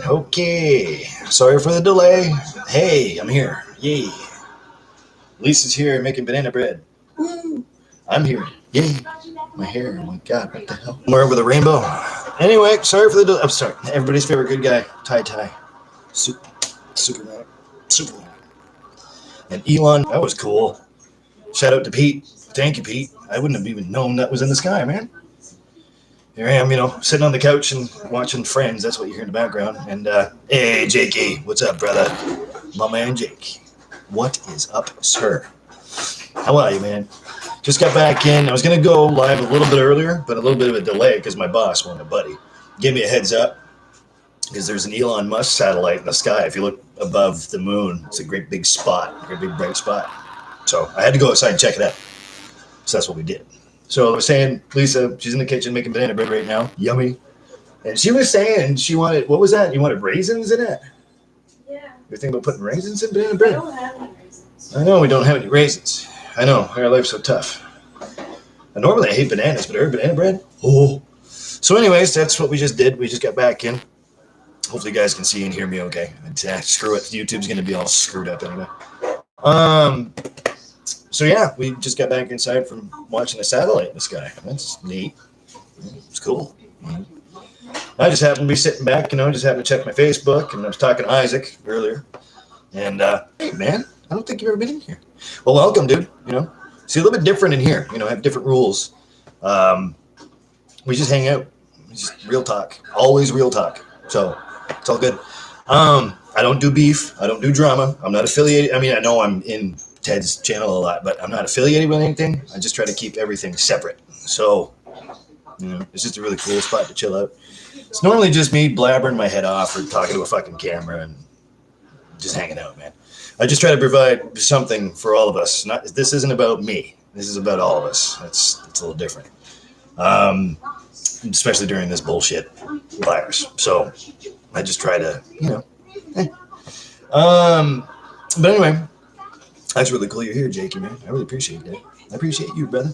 Okay. Sorry for the delay. Hey, I'm here. Yay. Lisa's here making banana bread. Woo. I'm here. Yay. My hair. Oh my God. What the hell? Somewhere over the rainbow. Anyway, sorry for the delay. I'm sorry. Everybody's favorite good guy. Tai. Superman. Superman. And Elon. That was cool. Shout out to Pete. Thank you, Pete. I wouldn't have even known that was in the sky, man. Here I am, sitting on the couch and watching Friends. That's what you hear in the background. And, hey, Jakey, what's up, brother? My man, Jake. What is up, sir? How are you, man? Just got back in. I was going to go live a little bit earlier, but a little bit of a delay because my boss, my buddy, gave me a heads up because there's an Elon Musk satellite in the sky. If you look above the moon, it's a great big spot, a great big bright spot. So I had to go outside and check it out. So that's what we did. So I was saying, Lisa, she's in the kitchen making banana bread right now. Yummy. And she was saying she wanted, what was that? You wanted raisins in it? Yeah. You're thinking about putting raisins in banana bread? I don't have any raisins. I know we don't have any raisins. I know, our life's so tough. And normally I hate bananas, but I heard banana bread? Oh. So anyways, that's what we just did. We just got back in. Hopefully you guys can see and hear me okay. Screw it. YouTube's going to be all screwed up anyway. So yeah, we just got back inside from watching a satellite in the sky. That's neat. It's cool. I just happened to be sitting back, just happened to check my Facebook, and I was talking to Isaac earlier. And hey, man, I don't think you've ever been in here. Well, welcome, dude. See, a little bit different in here. I have different rules. We just hang out. Just real talk. Always real talk. So it's all good. I don't do beef. I don't do drama. I'm not affiliated. I know I'm in Ted's channel a lot, but I'm not affiliated with anything. I just try to keep everything separate. So, it's just a really cool spot to chill out. It's normally just me blabbering my head off or talking to a fucking camera and just hanging out, man. I just try to provide something for all of us. This isn't about me. This is about all of us. It's a little different. Especially during this bullshit virus. So I just try to, But anyway, that's really cool you're here, Jakey, man. I really appreciate that. I appreciate you, brother.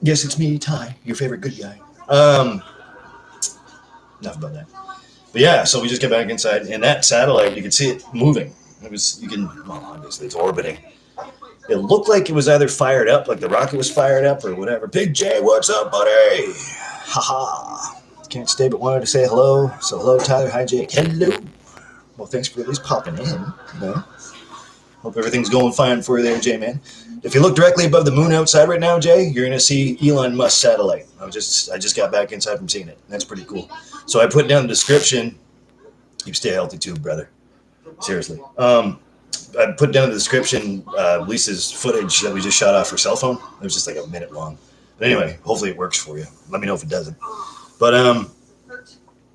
Yes, it's me, Ty, your favorite good guy. Enough about that. But yeah, so we just get back inside, and that satellite, you can see it moving. Obviously it's orbiting. It looked like it was either fired up, like the rocket was fired up or whatever. Big J, what's up, buddy? Haha. Can't stay but wanted to say hello. So hello, Tyler. Hi, Jake. Hello. Well, thanks for at least popping in. Hope everything's going fine for you there, Jay, man. If you look directly above the moon outside right now, Jay, you're going to see Elon Musk satellite. I just got back inside from seeing it. That's pretty cool. So I put down the description. You stay healthy too, brother. Seriously. I put down in the description Lisa's footage that we just shot off her cell phone. It was just like a minute long. But anyway, hopefully it works for you. Let me know if it doesn't. But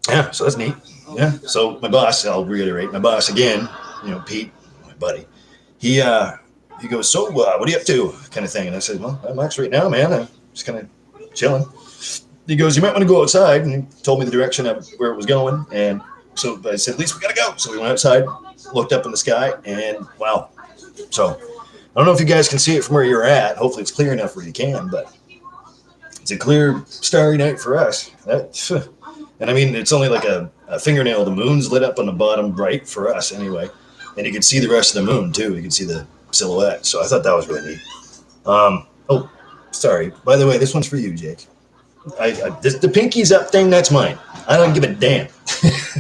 yeah, so that's neat. Yeah. So my boss, I'll reiterate, my boss again, Pete, my buddy, he goes, so what are you up to? Kind of thing. And I said, well, I'm actually right now, man. I'm just kind of chilling. He goes, you might want to go outside. And he told me the direction of where it was going. And so I said, at least we got to go. So we went outside, looked up in the sky, and wow. So I don't know if you guys can see it from where you're at. Hopefully it's clear enough where you can, but it's a clear, starry night for us. And it's only like a fingernail. The moon's lit up on the bottom bright for us anyway. And you can see the rest of the moon too. You can see the silhouette. So I thought that was really neat. Oh, sorry. By the way, this one's for you, Jake. The pinky's up thing, that's mine. I don't give a damn.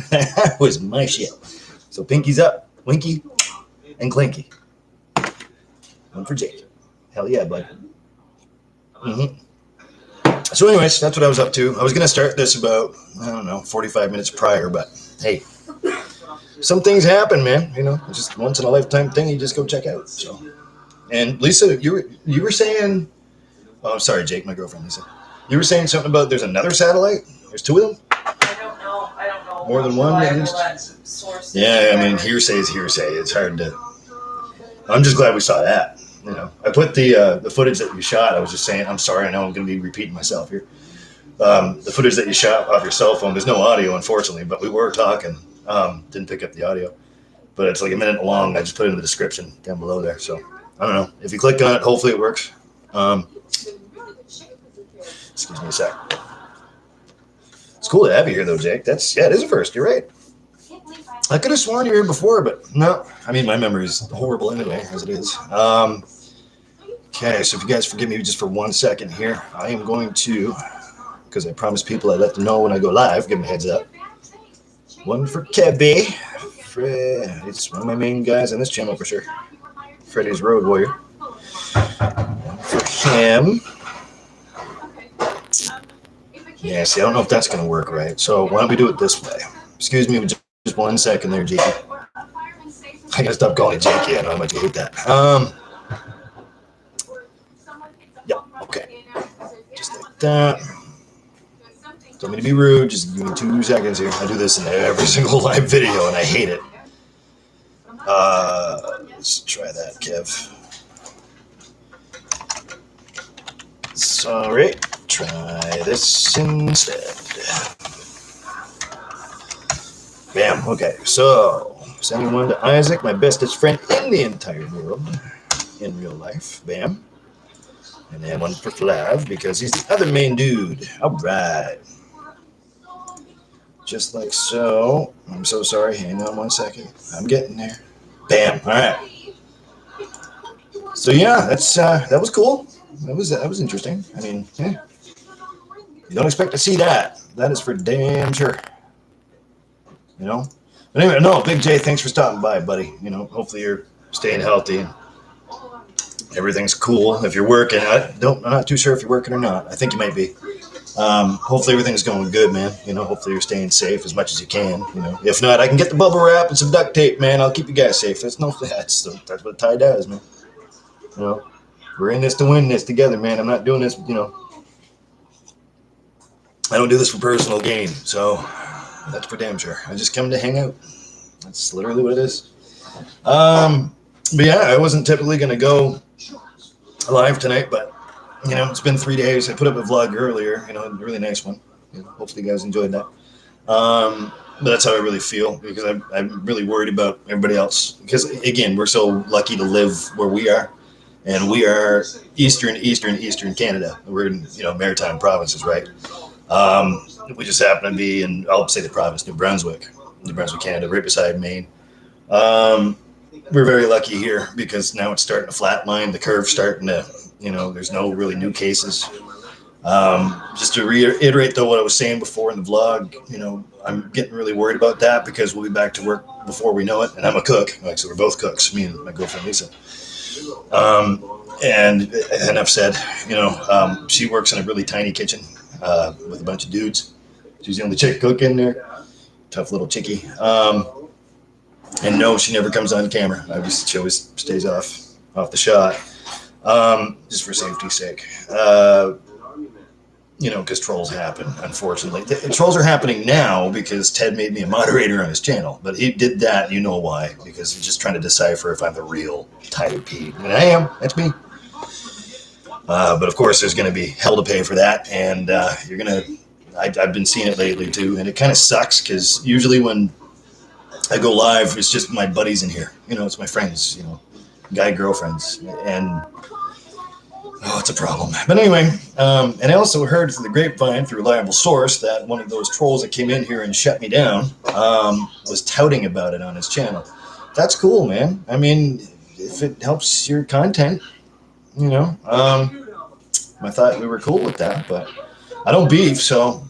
That was my shit. So pinky's up, winky, and clinky. One for Jake. Hell yeah, bud. Mm-hmm. So anyways, that's what I was up to. I was going to start this about, 45 minutes prior, but hey, some things happen, man. It's just once in a lifetime thing you just go check out. So, and Lisa, you were saying, I'm sorry, Jake, my girlfriend, Lisa. You were saying something about there's another satellite? There's two of them? I don't know. More than one, at least? Yeah, hearsay is hearsay. It's hard to... I'm just glad we saw that. I put the footage that you shot. I was just saying, I'm sorry, I know I'm going to be repeating myself here. The footage that you shot off your cell phone, there's no audio, unfortunately, but we were talking. Didn't pick up the audio. But it's like a minute long. I just put it in the description down below there. So, I don't know. If you click on it, hopefully it works. Excuse me a sec. It's cool to have you here, though, Jake. It is a first. You're right. I could have sworn you were here before, but no. I mean, my memory is horrible anyway, as it is. Okay, so if you guys forgive me just for 1 second here, I am going to, because I promised people I'd let them know when I go live, give them a heads up. One for Kebby. It's one of my main guys on this channel for sure. Freddy's Road Warrior. One for him. Yeah, see, I don't know if that's going to work right. So why don't we do it this way? Excuse me just 1 second there, Jakey. I got to stop calling you Jakey. I know how much you hate that. Yeah, okay. Just like that. Don't mean to be rude. Just give me 2 seconds here. I do this in every single live video, and I hate it. Let's try that, Kev. Sorry. Try this instead. Bam. Okay, so sending one to Isaac, my bestest friend in the entire world, in real life. Bam. And then one for Flav, because he's the other main dude. All right. Just like so. I'm so sorry. Hang on 1 second. I'm getting there. Bam. All right. So yeah, that was cool. That was interesting. I mean, yeah. You don't expect to see that. That is for damn sure. You know? But anyway, no, Big J, thanks for stopping by, buddy. You know, hopefully you're staying healthy and everything's cool. If you're working, I'm not too sure if you're working or not. I think you might be. Hopefully everything's going good, man. You know, hopefully you're staying safe as much as you can. You know, if not, I can get the bubble wrap and some duct tape, man. I'll keep you guys safe. That's what Ty does, man. You know, we're in this to win this together, man. I'm not doing this, you know. I don't do this for personal gain, so that's for damn sure. I just come to hang out. That's literally what it is. But yeah, I wasn't typically going to go live tonight, but you know, it's been 3 days. I put up a vlog earlier, you know, a really nice one. You know, hopefully you guys enjoyed that. But that's how I really feel, because I'm really worried about everybody else. Because again, we're so lucky to live where we are, and we are eastern Canada. We're in, you know, maritime provinces, right? We just happen to be in, I'll say the province, New Brunswick, Canada, right beside Maine. We're very lucky here because now it's starting to flatline. The curve's starting to, you know, there's no really new cases. Just to reiterate, though, what I was saying before in the vlog, you know, I'm getting really worried about that because we'll be back to work before we know it. And I'm a cook. Like, so we're both cooks, me and my girlfriend, Lisa. And enough said, you know, she works in a really tiny kitchen with a bunch of dudes. She's the only chick cook in there. Tough little chickie. And no, she never comes on camera. She always stays off the shot, just for safety's sake. You know, because trolls happen, unfortunately. The trolls are happening now because Ted made me a moderator on his channel. But he did that, you know why, because he's just trying to decipher if I'm the real Tyler P. And I am. That's me. But of course, there's going to be hell to pay for that. And you're going to... I've been seeing it lately, too. And it kind of sucks because usually when I go live, it's just my buddies in here. You know, it's my friends, you know, guy girlfriends. And... oh, it's a problem. But anyway, and I also heard through the grapevine, through a reliable source, that one of those trolls that came in here and shut me down was touting about it on his channel. That's cool, man. I mean, if it helps your content, you know, I thought we were cool with that, but I don't beef, so,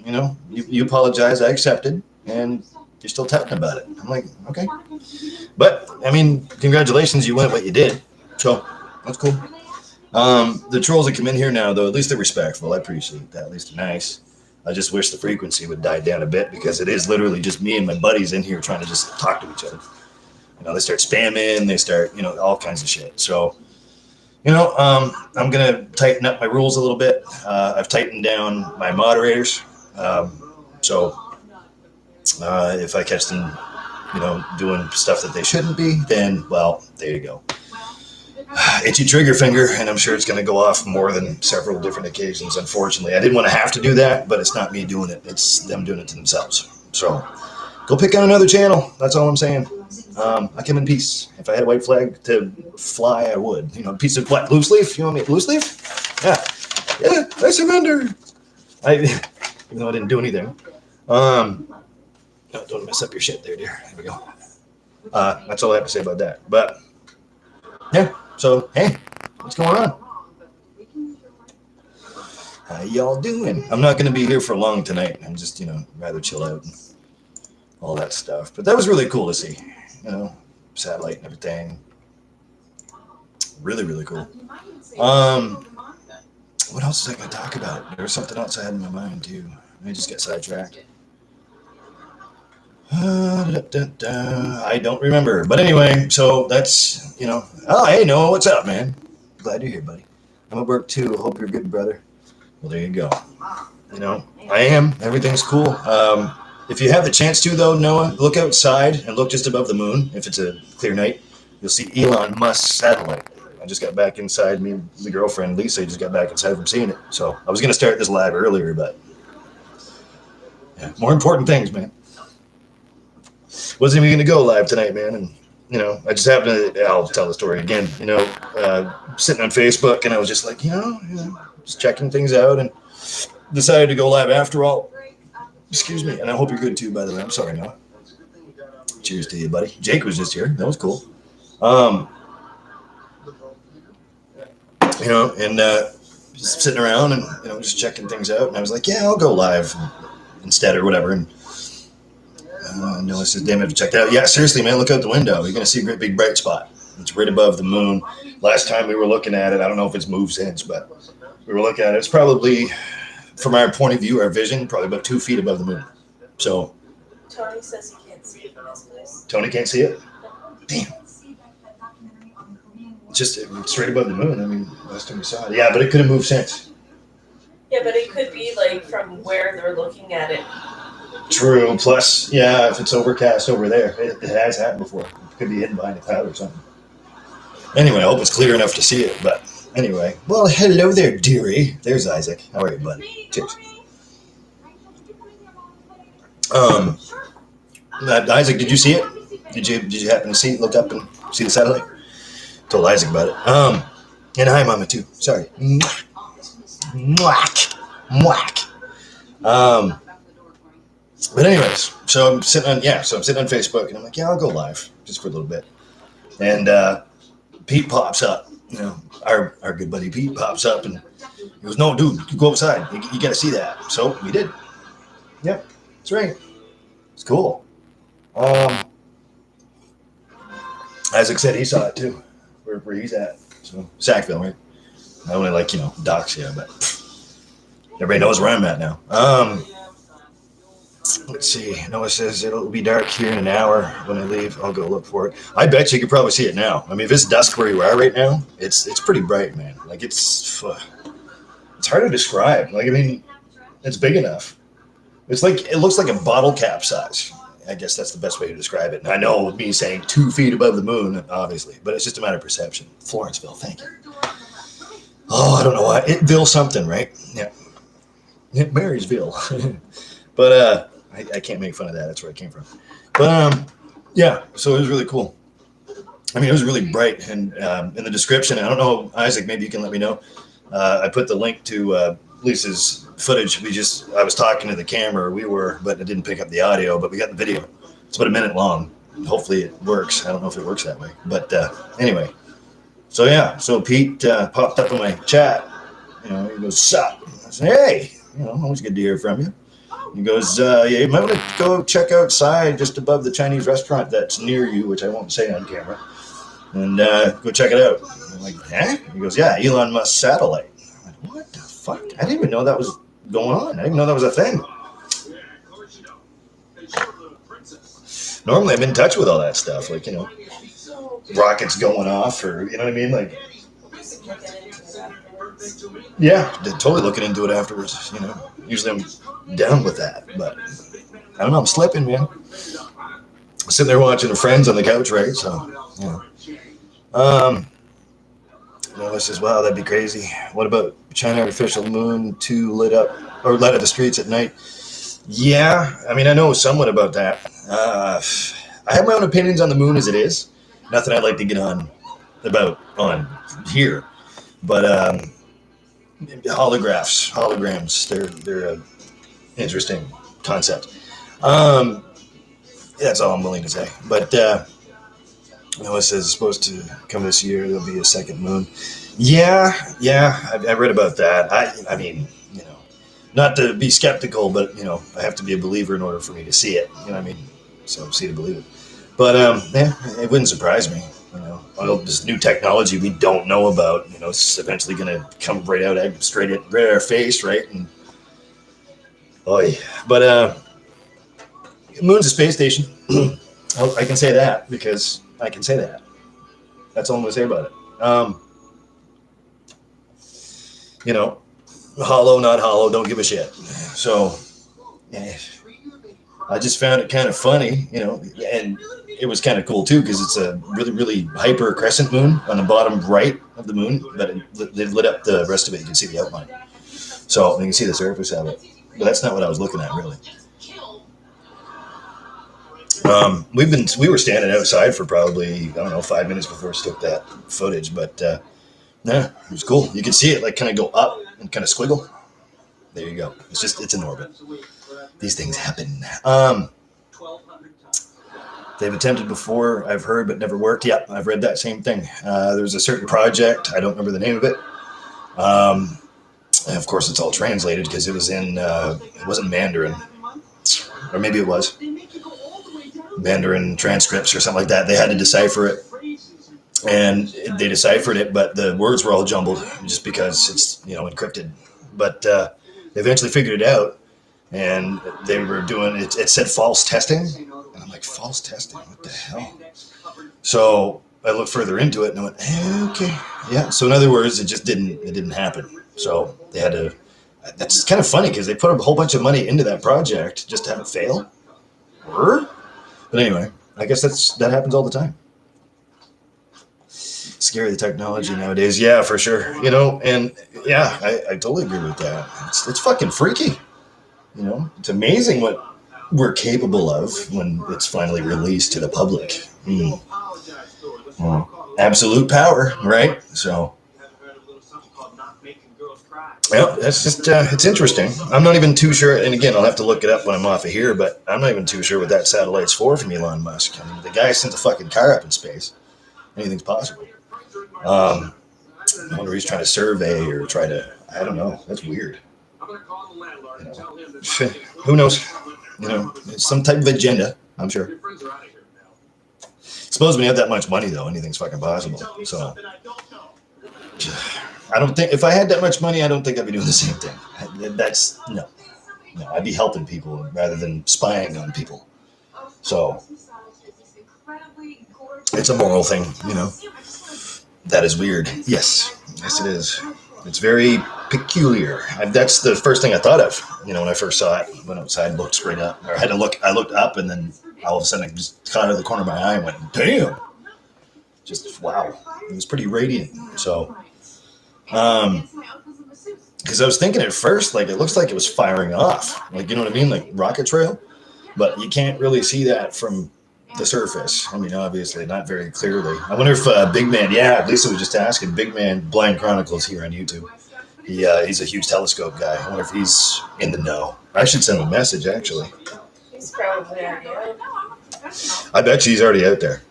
you know, you apologize, I accepted, and you're still touting about it. I'm like, okay. But, I mean, congratulations, you went what you did, so that's cool. The trolls that come in here now, though, at least they're respectful. I appreciate that. At least they're nice. I just wish the frequency would die down a bit because it is literally just me and my buddies in here trying to just talk to each other. You know, they start spamming, they start, you know, all kinds of shit. So, you know, I'm going to tighten up my rules a little bit. I've tightened down my moderators. So if I catch them, you know, doing stuff that they shouldn't be, then, well, there you go. Itchy trigger finger, and I'm sure it's going to go off more than several different occasions, unfortunately. I didn't want to have to do that, but it's not me doing it. It's them doing it to themselves. So go pick on another channel. That's all I'm saying. I come in peace. If I had a white flag to fly, I would. You know, a piece of what? Loose leaf? You want me loose leaf? Yeah. Yeah, I surrender. even though I didn't do anything. No, don't mess up your shit there, dear. There we go. That's all I have to say about that. But yeah, so hey, what's going on? How y'all doing? I'm not going to be here for long tonight. I'm just, rather chill out and all that stuff. But that was really cool to see, satellite and everything. Really, really cool. What else was I going to talk about? There was something else I had in my mind too. I just got sidetracked. I don't remember. But anyway, so that's, oh, hey, Noah, what's up, man? Glad you're here, buddy. I'm at work too. Hope you're good, brother. Well, there you go. I am. Everything's cool. If you have the chance to, though, Noah, look outside and look just above the moon. If it's a clear night, you'll see Elon Musk's satellite. I just got back inside. Me and the girlfriend, Lisa, just got back inside from seeing it. So I was going to start this live earlier, but yeah, more important things, man. Wasn't even going to go live tonight, man. And, I just happened to, I'll tell the story again, sitting on Facebook, and I was just like, just checking things out and decided to go live after all. Excuse me. And I hope you're good too, by the way. I'm sorry, Noah. Cheers to you, buddy. Jake was just here. That was cool. And just sitting around and, just checking things out. And I was like, yeah, I'll go live instead or whatever. And Noah says, damn, I have to check that out. Yeah, seriously, man, look out the window. You're going to see a great big bright spot. It's right above the moon. Last time we were looking at it, I don't know if it's moved since, but we were looking at it. It's probably, from our point of view, our vision, probably about 2 feet above the moon. So Tony says he can't see it in this place. Tony can't see it? Damn. It's right above the moon. I mean, last time we saw it. Yeah, but it could have moved since. Yeah, but it could be like from where they're looking at it. True. Plus, yeah, if it's overcast over there, it has happened before. It could be hidden behind a cloud or something. Anyway, I hope it's clear enough to see it. But anyway, well, hello there, dearie. There's Isaac. How are you, bud? Cheers. Isaac, did you see it? Did you happen to see it? Look up and see the satellite? Told Isaac about it. And hi, Mama too. Sorry. Mwah. Mwah. But anyways, so I'm sitting on Facebook, and I'm like, yeah, I'll go live just for a little bit. And Pete pops up, our good buddy Pete pops up, and he goes, no, dude, you go outside. You got to see that. So we did. Yep, that's right. It's cool. Isaac said he saw it too, where he's at. So Sackville, right? I only docs here, but everybody knows where I'm at now. Let's see. Noah says it'll be dark here in an hour when I leave. I'll go look for it. I bet you could probably see it now. I mean, if it's dusk where you are right now, it's pretty bright, man. Like it's hard to describe. Like, I mean, it's big enough. It looks like a bottle cap size. I guess that's the best way to describe it. And I know with me saying 2 feet above the moon, obviously, but it's just a matter of perception. Florenceville, thank you. Oh, I don't know why. It'ville something, right? Yeah. Marysville. But I can't make fun of that. That's where I came from. But yeah, so it was really cool. I mean, it was really bright. And in the description, I don't know, Isaac, maybe you can let me know. I put the link to Lisa's footage. I was talking to the camera, but it didn't pick up the audio, but we got the video. It's about a minute long. Hopefully it works. I don't know if it works that way. But anyway, so yeah, so Pete popped up in my chat. He goes, sup? I said, hey, always good to hear from you. He goes, yeah, you might want to go check outside just above the Chinese restaurant that's near you, which I won't say on camera, and go check it out. I'm like, huh? He goes, yeah, Elon Musk satellite. I'm like, what the fuck? I didn't even know that was going on. I didn't even know that was a thing. Normally I'm in touch with all that stuff, like, rockets going off, or, you know what I mean? Like, yeah, totally looking into it afterwards, Usually I'm down with that, but I don't know. I'm slipping, man. I'm sitting there watching Friends on the couch, right? So, Noah says, wow, that'd be crazy. What about China artificial moon 2 lit up the streets at night? Yeah, I mean, I know somewhat about that. I have my own opinions on the moon as it is. Nothing I'd like to get on here, but holograms, they're interesting concept. That's all I'm willing to say. But Noah says it's supposed to come this year. There'll be a second moon. Yeah, I read about that. I mean, not to be skeptical, but I have to be a believer in order for me to see it. You know what I mean? So see to believe it. But yeah, it wouldn't surprise me. All this new technology we don't know about. It's eventually going to come right out straight at our face, right? And but moon's a space station. I can say that because I can say that. That's all I'm going to say about it. Hollow, not hollow, don't give a shit. So, I just found it kind of funny, and it was kind of cool too because it's a really, really hyper crescent moon on the bottom right of the moon, but they've lit up the rest of it. You can see the outline. So, you can see the surface of it. But that's not what I was looking at, really. We were standing outside for probably, 5 minutes before we took that footage, but it was cool. You could see it kind of go up and kind of squiggle. There you go. It's in orbit. These things happen. They've attempted before, I've heard, but never worked. Yeah, I've read that same thing. There's a certain project, I don't remember the name of it. Of course, it's all translated because it was it wasn't Mandarin, or maybe it was Mandarin transcripts or something like that. They had to decipher it, and they deciphered it, but the words were all jumbled just because it's encrypted. But they eventually figured it out, and they were doing it. It said false testing, and I'm like, false testing? What the hell? So I looked further into it and I went, okay, yeah. So in other words, it didn't happen. So they had to. That's kind of funny because they put a whole bunch of money into that project just to have it fail. But anyway, I guess that happens all the time. Scary, the technology nowadays. Yeah, for sure. And yeah, I totally agree with that. It's fucking freaky. It's amazing what we're capable of when it's finally released to the public. Absolute power, right? So, well, that's just, it's interesting. I'm not even too sure, and again, I'll have to look it up when I'm off of here, but I'm not even too sure what that satellite's for from Elon Musk. I mean, the guy sends a fucking car up in space. Anything's possible. I wonder if he's trying to survey or I don't know. That's weird. Who knows? It's some type of agenda, I'm sure. Suppose when you have that much money, though, anything's fucking possible. So, I don't think, if I had that much money, I don't think I'd be doing the same thing. No, I'd be helping people rather than spying on people. So, it's a moral thing, That is weird. Yes, it is. It's very peculiar. That's the first thing I thought of, when I first saw it. Went outside, looked straight up, or I looked up, and then all of a sudden I just caught out of the corner of my eye and went, damn. Just, wow. It was pretty radiant. So, because I was thinking at first, it looks like it was firing off. You know what I mean? Like rocket trail. But you can't really see that from the surface. I mean, obviously, not very clearly. I wonder if Big Man, Lisa was just asking, Big Man Blind Chronicles here on YouTube. He's a huge telescope guy. I wonder if he's in the know. I should send him a message, actually. He's probably already out. I bet you he's already out there.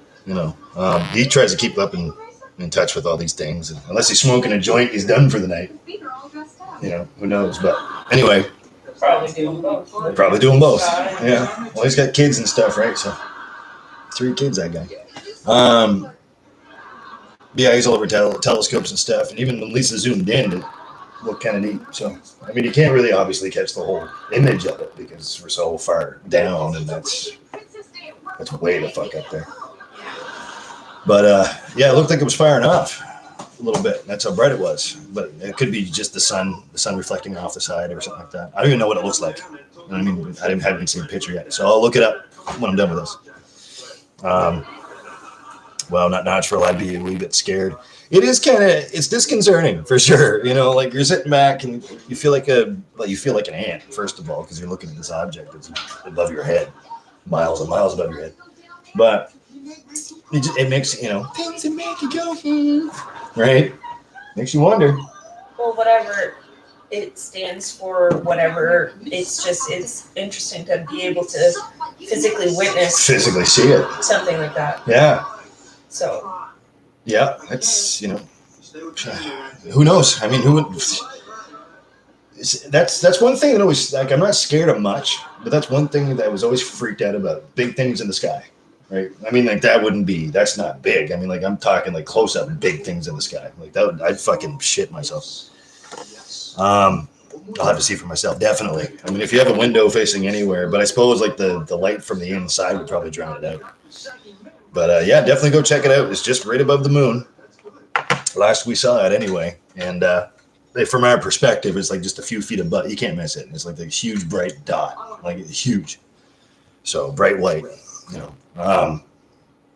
He tries to keep up in touch with all these things. And unless he's smoking a joint, he's done for the night. Who knows? But anyway. Probably doing both. Probably doing both. Yeah. Well, he's got kids and stuff, right? So 3 kids, that guy. Yeah, he's all over telescopes and stuff. And even when Lisa zoomed in, it looked kind of neat. So, I mean, you can't really obviously catch the whole image of it because we're so far down, and that's way the fuck up there. But, it looked like it was firing off a little bit. That's how bright it was. But it could be just the sun reflecting off the side or something like that. I don't even know what it looks like. You know what I mean? I haven't seen a picture yet. So I'll look it up when I'm done with this. Well, not natural. I'd be a wee bit scared. It's disconcerting for sure. You're sitting back and you feel like an ant, first of all, because you're looking at this object that's above your head, miles and miles above your head. But it makes, things that make you go, right? Makes you wonder. Well, whatever it stands for whatever. It's interesting to be able to physically witness Physically see it. something like that. Yeah. So Yeah. It's, who knows? I mean, who would. That's one thing that always, like, I'm not scared of much, but that's one thing that I was always freaked out about: big things in the sky, right? I mean, like, that's not big. I mean, like, I'm talking like close up big things in the sky. Like, I'd fucking shit myself. I'll have to see for myself, definitely. I mean, if you have a window facing anywhere, but I suppose like the light from the inside would probably drown it out. But yeah, definitely go check it out. It's just right above the moon. Last we saw it anyway, and from our perspective, it's like just a few feet above. You can't miss it. It's like a huge bright dot, like huge. So bright white, But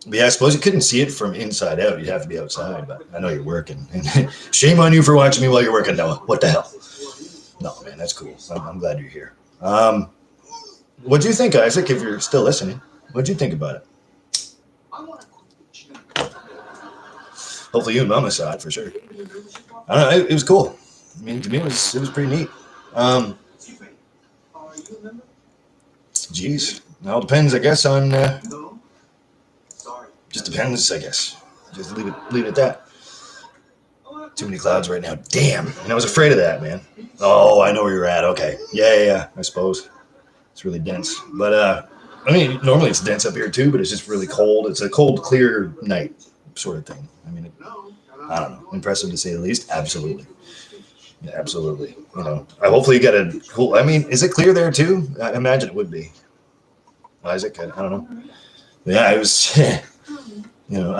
yeah, I suppose you couldn't see it from inside out. You'd have to be outside. But I know you're working. Shame on you for watching me while you're working, Noah. What the hell? No, man, that's cool. I'm glad you're here. What do you think, Isaac? If you're still listening, what do you think about it? Hopefully you and Mama saw it for sure. I don't know. It was cool. I mean, to me, it was pretty neat. Geez. It all depends, I guess, on. Just depends, I guess. Just leave it at that. Too many clouds right now. Damn. And I was afraid of that, man. Oh, I know where you're at. Okay. Yeah. I suppose it's really dense, but I mean, normally it's dense up here too, but it's just really cold. It's a cold, clear night sort of thing. I mean, I don't know. Impressive to say the least. Absolutely. Yeah, absolutely. Hopefully you got a cool. I mean, is it clear there too? I imagine it would be. Isaac, I don't know. Yeah, it was. I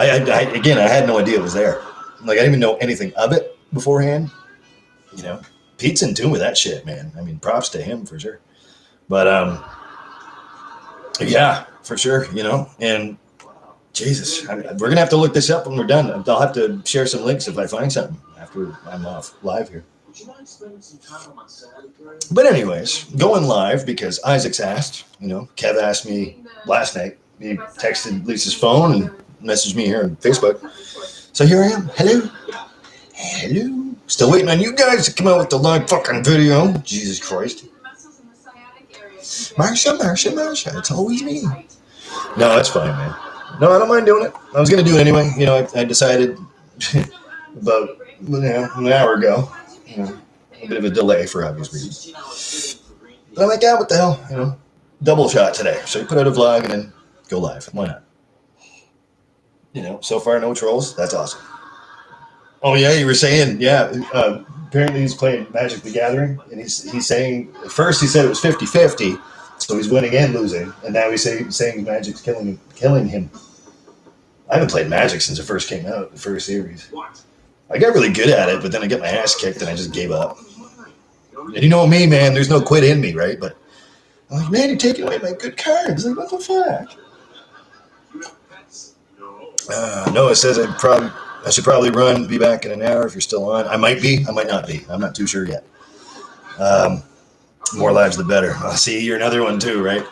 had no idea it was there. Like, I didn't even know anything of it beforehand. Pete's in tune with that shit, man. I mean, props to him for sure. But yeah, for sure. And Jesus, we're gonna have to look this up when we're done. I'll have to share some links if I find something after I'm off live here. But anyways, going live because Isaac's asked. Kev asked me last night. He texted Lisa's phone and messaged me here on Facebook. So here I am. Hello. Still waiting on you guys to come out with the live fucking video. Jesus Christ. Marsha. It's always me. No, that's fine, man. No, I don't mind doing it. I was going to do it anyway. I decided about an hour ago. A bit of a delay for obvious reasons. But I'm like, what the hell? Double shot today. So you put out a vlog and then go live. Why not? So far no trolls. That's awesome. Oh yeah, you were saying, apparently he's playing Magic the Gathering, and he's saying, at first he said it was 50-50, so he's winning and losing, and now he's saying Magic's killing him. I haven't played Magic since it first came out, the first series. I got really good at it, but then I got my ass kicked and I just gave up. And you know me, man, there's no quit in me, right? But I'm like, man, you're taking away my good cards. Like, what the fuck? Noah says I should probably be back in an hour if you're still on. I might be, I might not be. I'm not too sure yet. More lives, the better. I see you're another one too, right?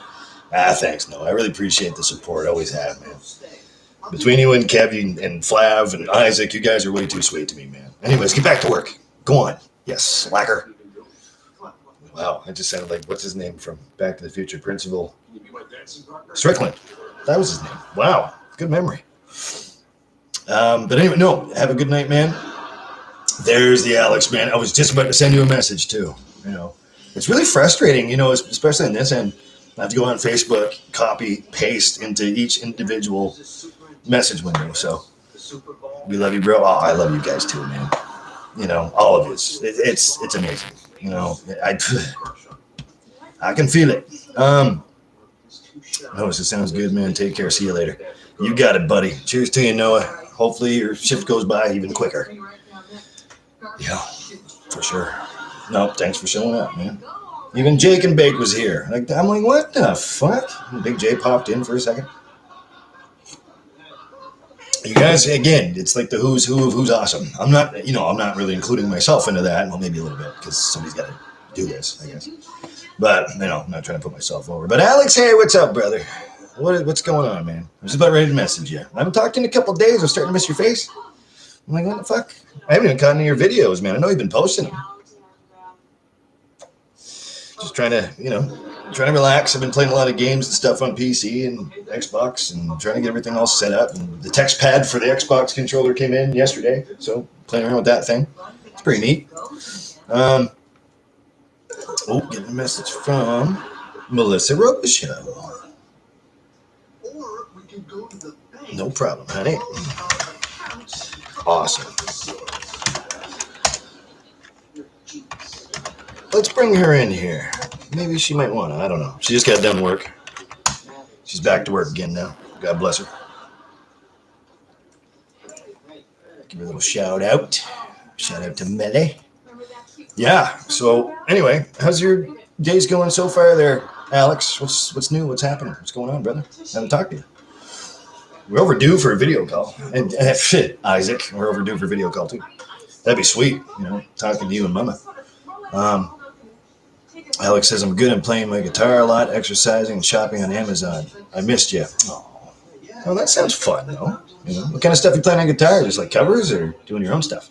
Thanks, Noah. I really appreciate the support. I always have, man. Between you and Kevin and Flav and Isaac, you guys are way too sweet to me, man. Anyways, get back to work. Go on. Yes, slacker. Wow, I just sounded like, what's his name from Back to the Future? Principal Strickland. That was his name. Wow, good memory. But anyway, no, have a good night, man. There's the Alex, man. I was just about to send you a message too. It's really frustrating, especially on this end. I have to go on Facebook, copy, paste into each individual message window. So we love you, bro. Oh, I love you guys too, man. All of it. It's amazing. I can feel it. No, it sounds good, man. Take care. See you later. You got it, buddy. Cheers to you, Noah. Hopefully your shift goes by even quicker. Yeah, for sure. No, thanks for showing up, man. Even Jake and Bake was here. I'm like, what the fuck? Big J popped in for a second. You guys, again, it's like the who's who of who's awesome. I'm not really including myself into that. Well, maybe a little bit because somebody's got to do this, I guess. But, I'm not trying to put myself over. But Alex, hey, what's up, brother? What's going on, man? I was about ready to message you. I haven't talked to you in a couple of days. I'm starting to miss your face. I'm like, what the fuck? I haven't even caught any of your videos, man. I know you've been posting them. just trying to, trying to relax. I've been playing a lot of games and stuff on PC and Xbox and trying to get everything all set up. And the text pad for the Xbox controller came in yesterday, so playing around with that thing. It's pretty neat. Getting a message from Melissa Robichaud. No problem, honey. Awesome. Let's bring her in here. Maybe she might want to. I don't know. She just got done work. She's back to work again now. God bless her. Give her a little shout out. Shout out to Mele. Yeah. So anyway, how's your days going so far there, Alex? What's new? What's happening? What's going on, brother? I haven't talked to you. We're overdue for a video call. And Isaac, we're overdue for a video call too. That'd be sweet, talking to you and Mama. Alex says, I'm good at playing my guitar a lot, exercising and shopping on Amazon. I missed you. Oh, well, that sounds fun, though. What kind of stuff you playing on guitar? Just like covers or doing your own stuff?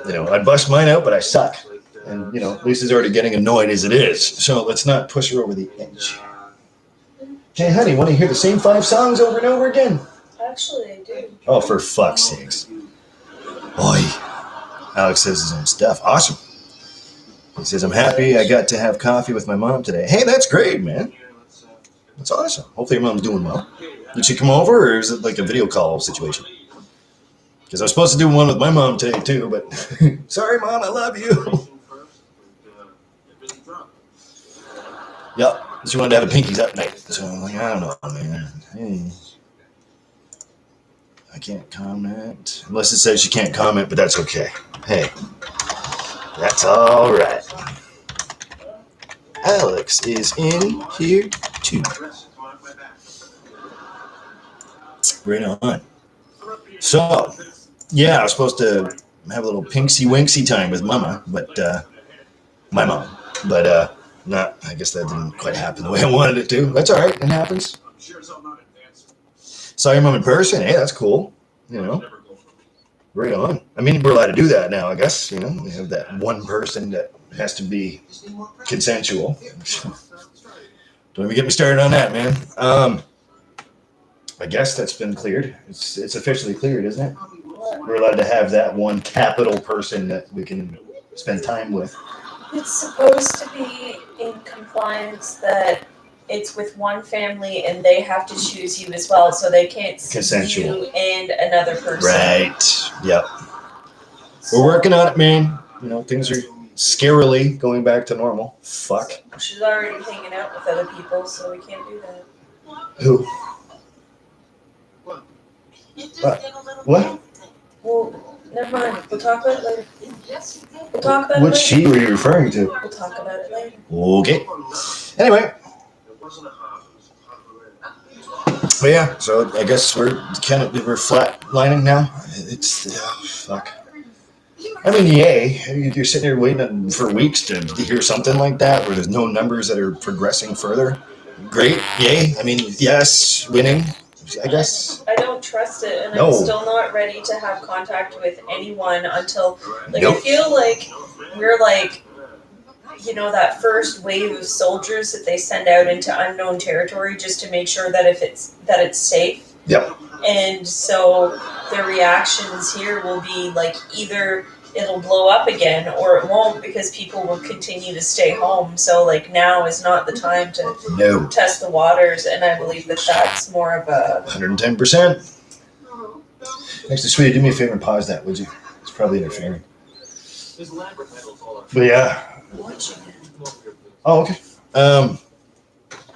I bust mine out, but I suck. And, Lisa's already getting annoyed as it is. So let's not push her over the edge. Hey, honey, want to hear the same 5 songs over and over again? Actually, I do. Oh, for fuck's sakes. Boy. Alex says his own stuff. Awesome. He says, I'm happy I got to have coffee with my mom today. Hey, that's great, man. That's awesome. Hopefully your mom's doing well. Did she come over, or is it like a video call situation? Because I was supposed to do one with my mom today, too, but sorry, Mom, I love you. Yep. She wanted to have a pinkies up night. So I'm like, I don't know, man. Hey. I can't comment. Unless it says she can't comment, but that's okay. Hey. That's all right. Alex is in here too. Right on. So, yeah, I was supposed to have a little pinksy winksy time with Mama, but my mom. But not. I guess that didn't quite happen the way I wanted it to. That's all right. It happens. Saw your mom in person. Hey, that's cool. Right on. I mean, we're allowed to do that now, I guess. We have that one person that has to be consensual. Don't even get me started on that, man. I guess that's been cleared. It's officially cleared, isn't it? We're allowed to have that one capital person that we can spend time with. It's supposed to be in compliance that it's with one family and they have to choose you as well, so they can't see Consensual. you and another person. Right. Yep. We're working on it, man. Things are scarily going back to normal. Fuck. She's already hanging out with other people, so we can't do that. Who? What? Well, never mind. We'll talk about it later. We'll talk about it Which later. she were you referring to? We'll talk about it later. Okay. Anyway. But yeah, so I guess we're flatlining now. It's fuck. I mean, yay! You're sitting here waiting for weeks to hear something like that, where there's no numbers that are progressing further. Great, yay! I mean, yes, winning. I guess. I don't trust it, and No. I'm still not ready to have contact with anyone until, Nope. I feel like we're like, that first wave of soldiers that they send out into unknown territory just to make sure that it's safe. Yep. And so the reactions here will be like either it'll blow up again or it won't, because people will continue to stay home. So like now is not the time to No. test the waters, and I believe that that's more of a 110%. Actually, sweetie, do me a favor and pause that, would you? It's probably interfering. But yeah. Oh, okay.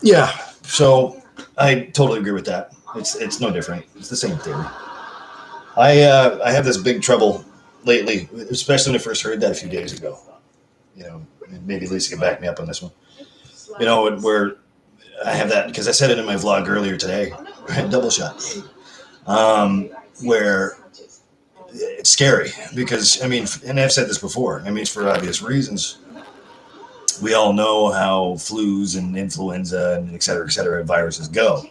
Yeah. So I totally agree with that. It's no different. It's the same theory. I have this big trouble lately, especially when I first heard that a few days ago. Maybe Lisa can back me up on this one. Where I have that because I said it in my vlog earlier today. Double shot. Where it's scary because and I've said this before. It's for obvious reasons. We all know how flus and influenza and et cetera, viruses go.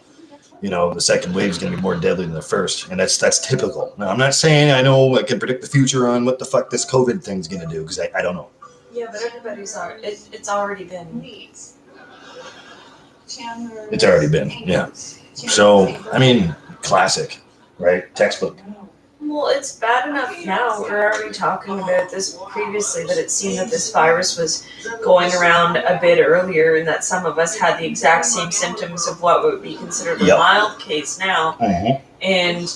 The second wave is going to be more deadly than the first, and that's typical. Now, I'm not saying I know I can predict the future on what the fuck this COVID thing's going to do, because I don't know. Yeah, but everybody's already. It's already been. It's already been, yeah. So, I mean, classic, right? Textbook. Well, it's bad enough now. We're already talking about this previously that it seemed that this virus was going around a bit earlier, and that some of us had the exact same symptoms of what would be considered a Yep. mild case now. Mm-hmm. And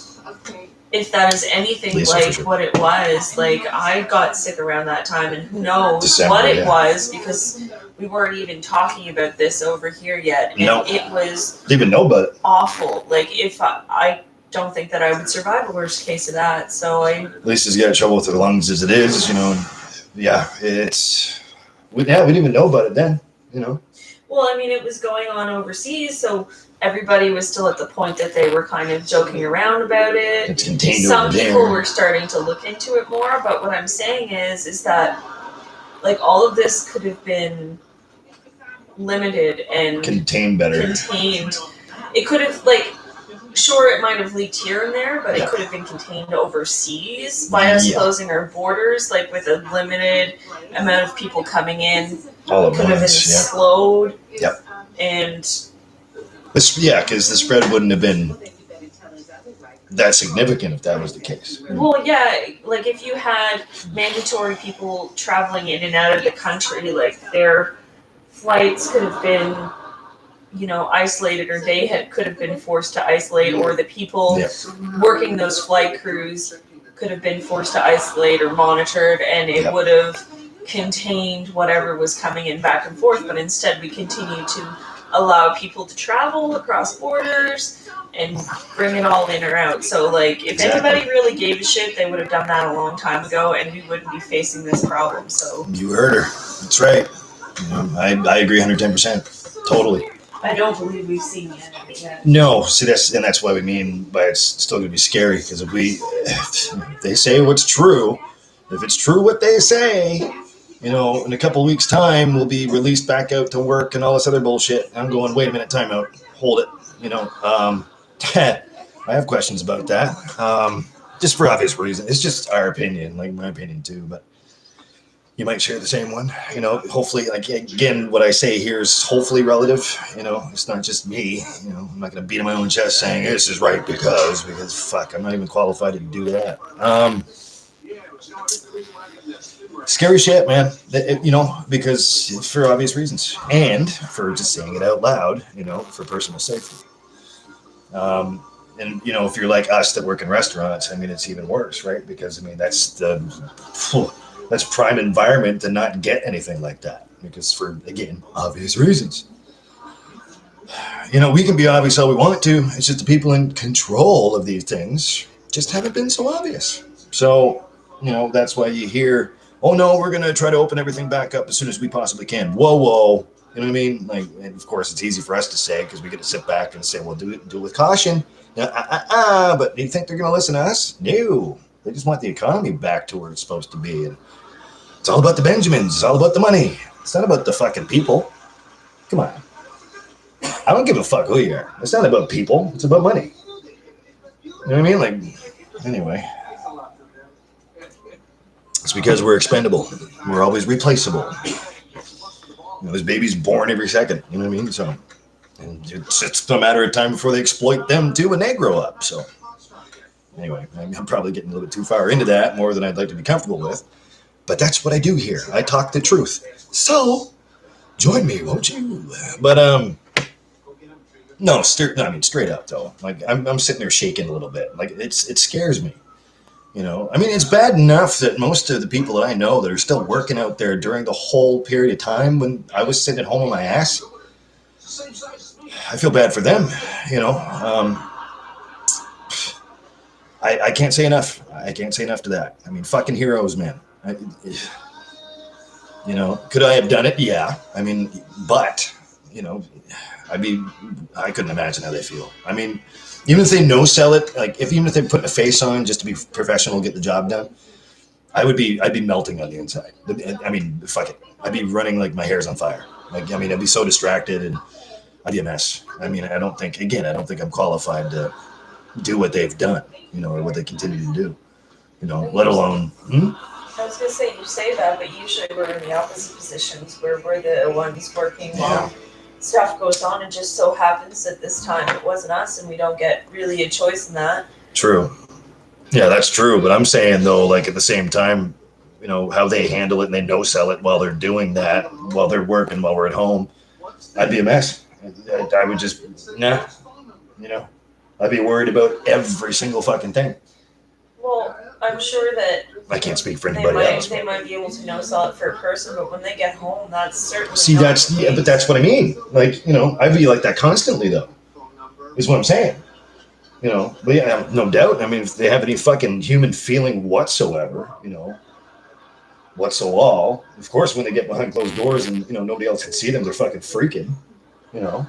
if that is anything Lisa like Fisher. what it was, like I got sick around that time, and who knows December, what it yeah. was because we weren't even talking about this over here yet, and No. it was Didn't even know about it. awful. Like if I don't think that I would survive a worst case of that, so I. At least he's got trouble with the lungs as it is, you know. And yeah, we didn't even know about it then, you know. Well, I mean, it was going on overseas, so everybody was still at the point that they were kind of joking around about it. It's contained Some over people there. were starting to look into it more, but what I'm saying is that like all of this could have been limited and Contained better. contained. It could have sure it might have leaked here and there, but Yeah. it could have been contained overseas by us Yeah. closing our borders, like with a limited amount of people coming in. All It at could have been once, yeah. slowed. Yep. And Yeah, because the spread wouldn't have been that significant if that was the case. well, yeah, like if you had mandatory people traveling in and out of the country, like their flights could have been, isolated, or could have been forced to isolate, or the people Yeah. working those flight crews could have been forced to isolate or monitored, and it Yep. would have contained whatever was coming in back and forth. But instead, we continue to allow people to travel across borders and bring it all in or out. So, like, if Exactly. anybody really gave a shit, they would have done that a long time ago, and we wouldn't be facing this problem. So, You heard her. That's right. You know, I agree 110%. Totally. I don't believe we've seen it yet. No, see that's what we mean by it's still gonna be scary, because if they say what's true, if it's true what they say, in a couple weeks' time we'll be released back out to work and all this other bullshit. I'm going, wait a minute, time out, hold it. I have questions about that. Just for obvious reasons. It's just our opinion, like my opinion too, but you might share the same one. Hopefully, like, again, what I say here is hopefully relative. It's not just me. I'm not going to beat on my own chest saying this is right because fuck, I'm not even qualified to do that. Scary shit, man. Because for obvious reasons, and for just saying it out loud, for personal safety. And if you're like us that work in restaurants, I mean, it's even worse, right? Because that's prime environment to not get anything like that, because for, again, obvious reasons. We can be obvious all we want to. It's just the people in control of these things just haven't been so obvious. So, that's why you hear, oh no, we're going to try to open everything back up as soon as we possibly can. Whoa. You know what I mean? Like, and of course, it's easy for us to say because we get to sit back and say, well, do it with caution. But do you think they're going to listen to us? No. They just want the economy back to where it's supposed to be. And it's all about the Benjamins. It's all about the money. It's not about the fucking people. Come on. I don't give a fuck who you are. It's not about people. It's about money. You know what I mean? Like, anyway. It's because we're expendable. We're always replaceable. This baby's born every second. You know what I mean? So, and it's just a matter of time before they exploit them too when they grow up. So, anyway, I'm probably getting a little bit too far into that, more than I'd like to be comfortable with. But that's what I do here. I talk the truth. So, join me, won't you? But, no, straight up though. Like, I'm sitting there shaking a little bit. Like, it scares me. It's bad enough that most of the people that I know that are still working out there during the whole period of time when I was sitting at home on my ass, I feel bad for them. I can't say enough. I can't say enough to that. I mean, fucking heroes, man. Could I have done it? Yeah. I mean, but, I couldn't imagine how they feel. I mean, even if they no-sell it, like even if they put a face on just to be professional, get the job done, I'd be melting on the inside. I mean, fuck it. I'd be running like my hair's on fire. Like, I'd be so distracted and I'd be a mess. I mean, I don't think I'm qualified to do what they've done, or what they continue to do, let alone, I was gonna say, you say that, but usually we're in the opposite positions where we're the ones working while stuff goes on, and just so happens that this time it wasn't us and we don't get really a choice in that. True. Yeah, that's true. But I'm saying though, like at the same time, you know, how they handle it and they no sell it while they're doing that, while they're working, while we're at home, I'd be a mess. I would just, nah, you know, I'd be worried about every single fucking thing. Well, I'm sure that I can't speak for anybody else. they might be able to no sell it for a person, but when they get home, that's certainly See, not that's, the yeah, but case. that's what I mean. Like, you know, I'd be like that constantly though, is what I'm saying. You know, but yeah, no doubt. I mean, if they have any fucking human feeling whatsoever, you know, all. Of course, when they get behind closed doors and, you know, nobody else can see them, they're fucking freaking, you know.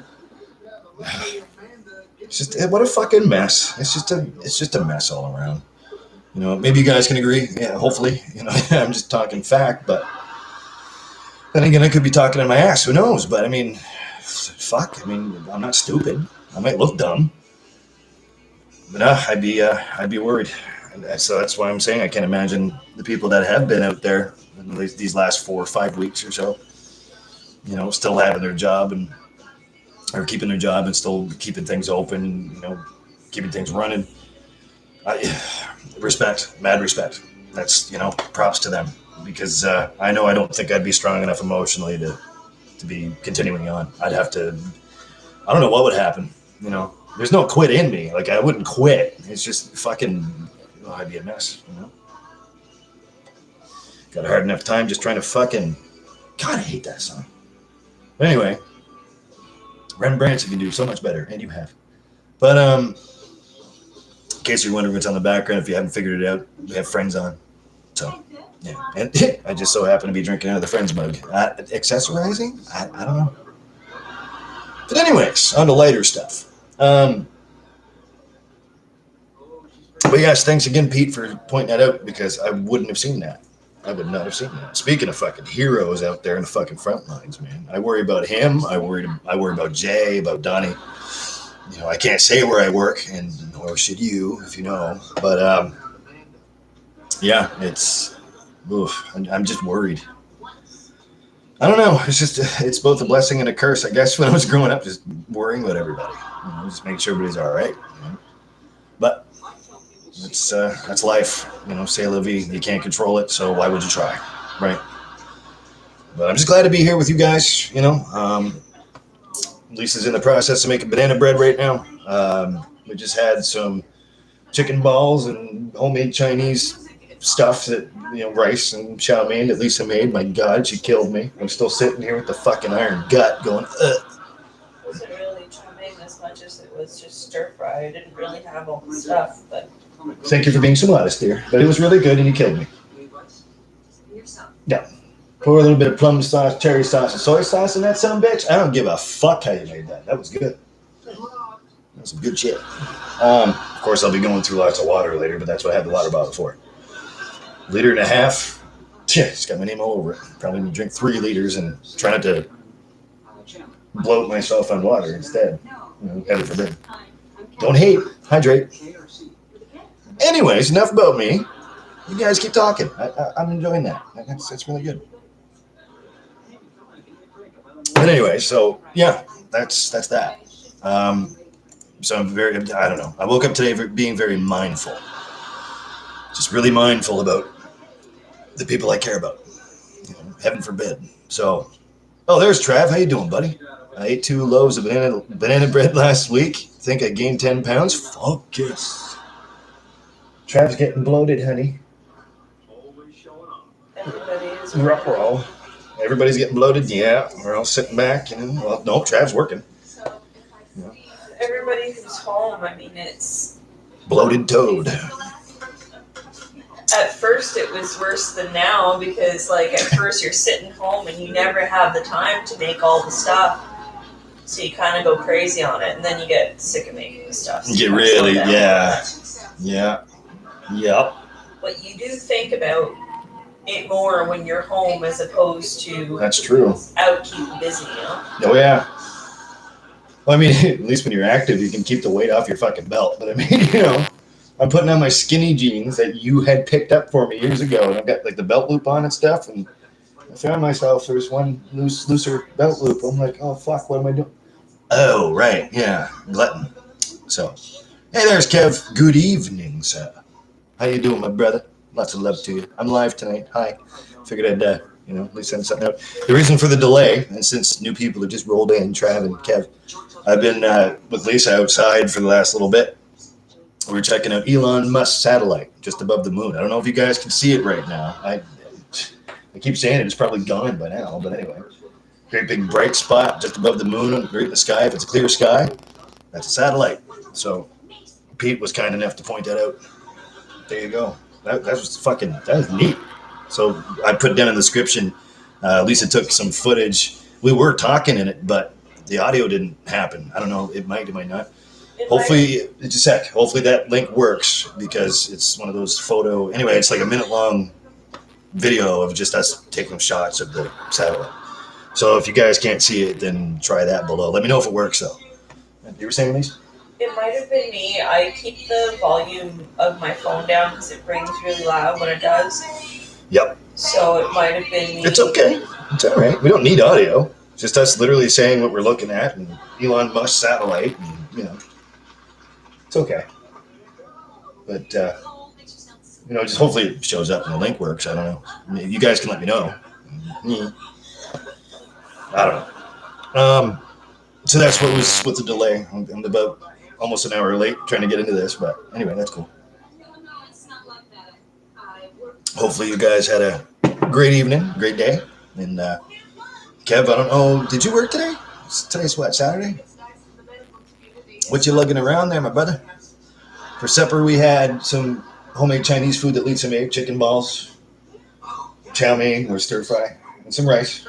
It's just, what a fucking mess. It's just a mess all around. You know, maybe you guys can agree. Yeah, hopefully. You know, I'm just talking fact, but then again, I could be talking in my ass. Who knows? But I mean, fuck. I mean, I'm not stupid. I might look dumb, but I'd be worried. And so that's why I'm saying I can't imagine the people that have been out there in these last 4 or 5 weeks or so. You know, still having their job and or keeping their job and still keeping things open. You know, keeping things running. Respect, mad respect. That's, you know, props to them because I know I don't think I'd be strong enough emotionally to be continuing on. I'd have to. I don't know what would happen. You know, there's no quit in me. Like I wouldn't quit. It's just fucking. Oh, I'd be a mess. You know. Got a hard enough time just trying to fucking. God, I hate that song. But anyway, Rembrandt can do so much better, and you have. But in case you're wondering what's on the background, if you haven't figured it out, we have Friends on. So, yeah. And I just so happen to be drinking out of the Friends mug. Accessorizing? I don't know. But anyways, on to lighter stuff. But yes, thanks again, Pete, for pointing that out because I wouldn't have seen that. I would not have seen that. Speaking of fucking heroes out there in the fucking front lines, man. I worry about him. I worry about Jay, about Donnie. You know, I can't say where I work, and nor should you, if you know. But yeah, I'm just worried. I don't know. It's both a blessing and a curse, I guess. When I was growing up, just worrying about everybody, you know, just making sure everybody's all right. You know? But that's life, you know. C'est la vie. You can't control it, so why would you try, right? But I'm just glad to be here with you guys. You know. Lisa's in the process of making banana bread right now. We just had some chicken balls and homemade Chinese stuff that, you know, rice and chow mein that Lisa made. My God, she killed me. I'm still sitting here with the fucking iron gut going, ugh. It wasn't really chow mein as much as it was just stir fry. I didn't really have all the stuff, but. Thank you for being so modest, dear. But it was really good and you killed me. Yeah. Pour a little bit of plum sauce, cherry sauce, and soy sauce in that son of a bitch. I don't give a fuck how you made that. That was good. That was some good shit. Of course, I'll be going through lots of water later, but that's what I have the water bottle for. 1.5 liters. Yeah, it's got my name all over it. Probably need to drink 3 liters and try not to bloat myself on water instead. You know, heaven forbid. Don't hate. Hydrate. Anyways, enough about me. You guys keep talking. I'm enjoying that. That's really good. But anyway, so yeah, that's that. So I'm I don't know. I woke up today being very mindful. Just really mindful about the people I care about. You know, heaven forbid. So, oh, there's Trav. How you doing, buddy? I ate 2 loaves of banana bread last week. Think I gained 10 pounds? Fuck yes. Trav's getting bloated, honey. Everybody is. Ruh-roh. Everybody's getting bloated. Yeah, we're all sitting back. You know, well, no, Trav's working. Yeah. Everybody who's home, I mean, it's. Bloated toad. At first, it was worse than now because, like, at first you're sitting home and you never have the time to make all the stuff. So you kind of go crazy on it, and then you get sick of making the stuff. So You really, yeah. Yeah. Yep. But you do think about it more when you're home as opposed to That's true. out keeping busy, you know? Oh, yeah. Well, I mean, at least when you're active, you can keep the weight off your fucking belt. But I mean, you know, I'm putting on my skinny jeans that you had picked up for me years ago, and I've got like the belt loop on and stuff, and I found myself there's one looser belt loop. I'm like, oh fuck, what am I doing? Oh right, yeah, glutton. So, hey, there's Kev. Good evening, sir. How you doing, my brother? Lots of love to you. I'm live tonight. Hi. Figured I'd at least send something out. The reason for the delay, and since new people have just rolled in, Trav and Kev, I've been with Lisa outside for the last little bit. We're checking out Elon Musk satellite just above the moon. I don't know if you guys can see it right now. I keep saying it's probably gone by now, but anyway. Great big bright spot just above the moon, right in the sky. If it's a clear sky, that's a satellite. So Pete was kind enough to point that out. There you go. That was neat. So I put down in the description, Lisa took some footage. We were talking in it, but the audio didn't happen. I don't know. It might not. Hopefully, just a sec. Hopefully that link works because it's one of those photo. Anyway, it's like a minute long video of just us taking shots of the satellite. So if you guys can't see it, then try that below. Let me know if it works though. You were saying, Lisa? It might have been me. I keep the volume of my phone down because it rings really loud when it does. Yep. So it might have been me. It's okay. It's all right. We don't need audio. It's just us literally saying what we're looking at and Elon Musk satellite and, it's okay. But, just hopefully it shows up and the link works. I don't know. You guys can let me know. I don't know. So that's what was with the delay. I'm about almost an hour late trying to get into this, but anyway, that's cool. Hopefully you guys had a great evening, great day. And Kev, I don't know, did you work today? Today's what, Saturday? What you lugging around there, my brother? For supper we had some homemade Chinese food that Lisa made, chicken balls, chow mein or stir fry, and some rice,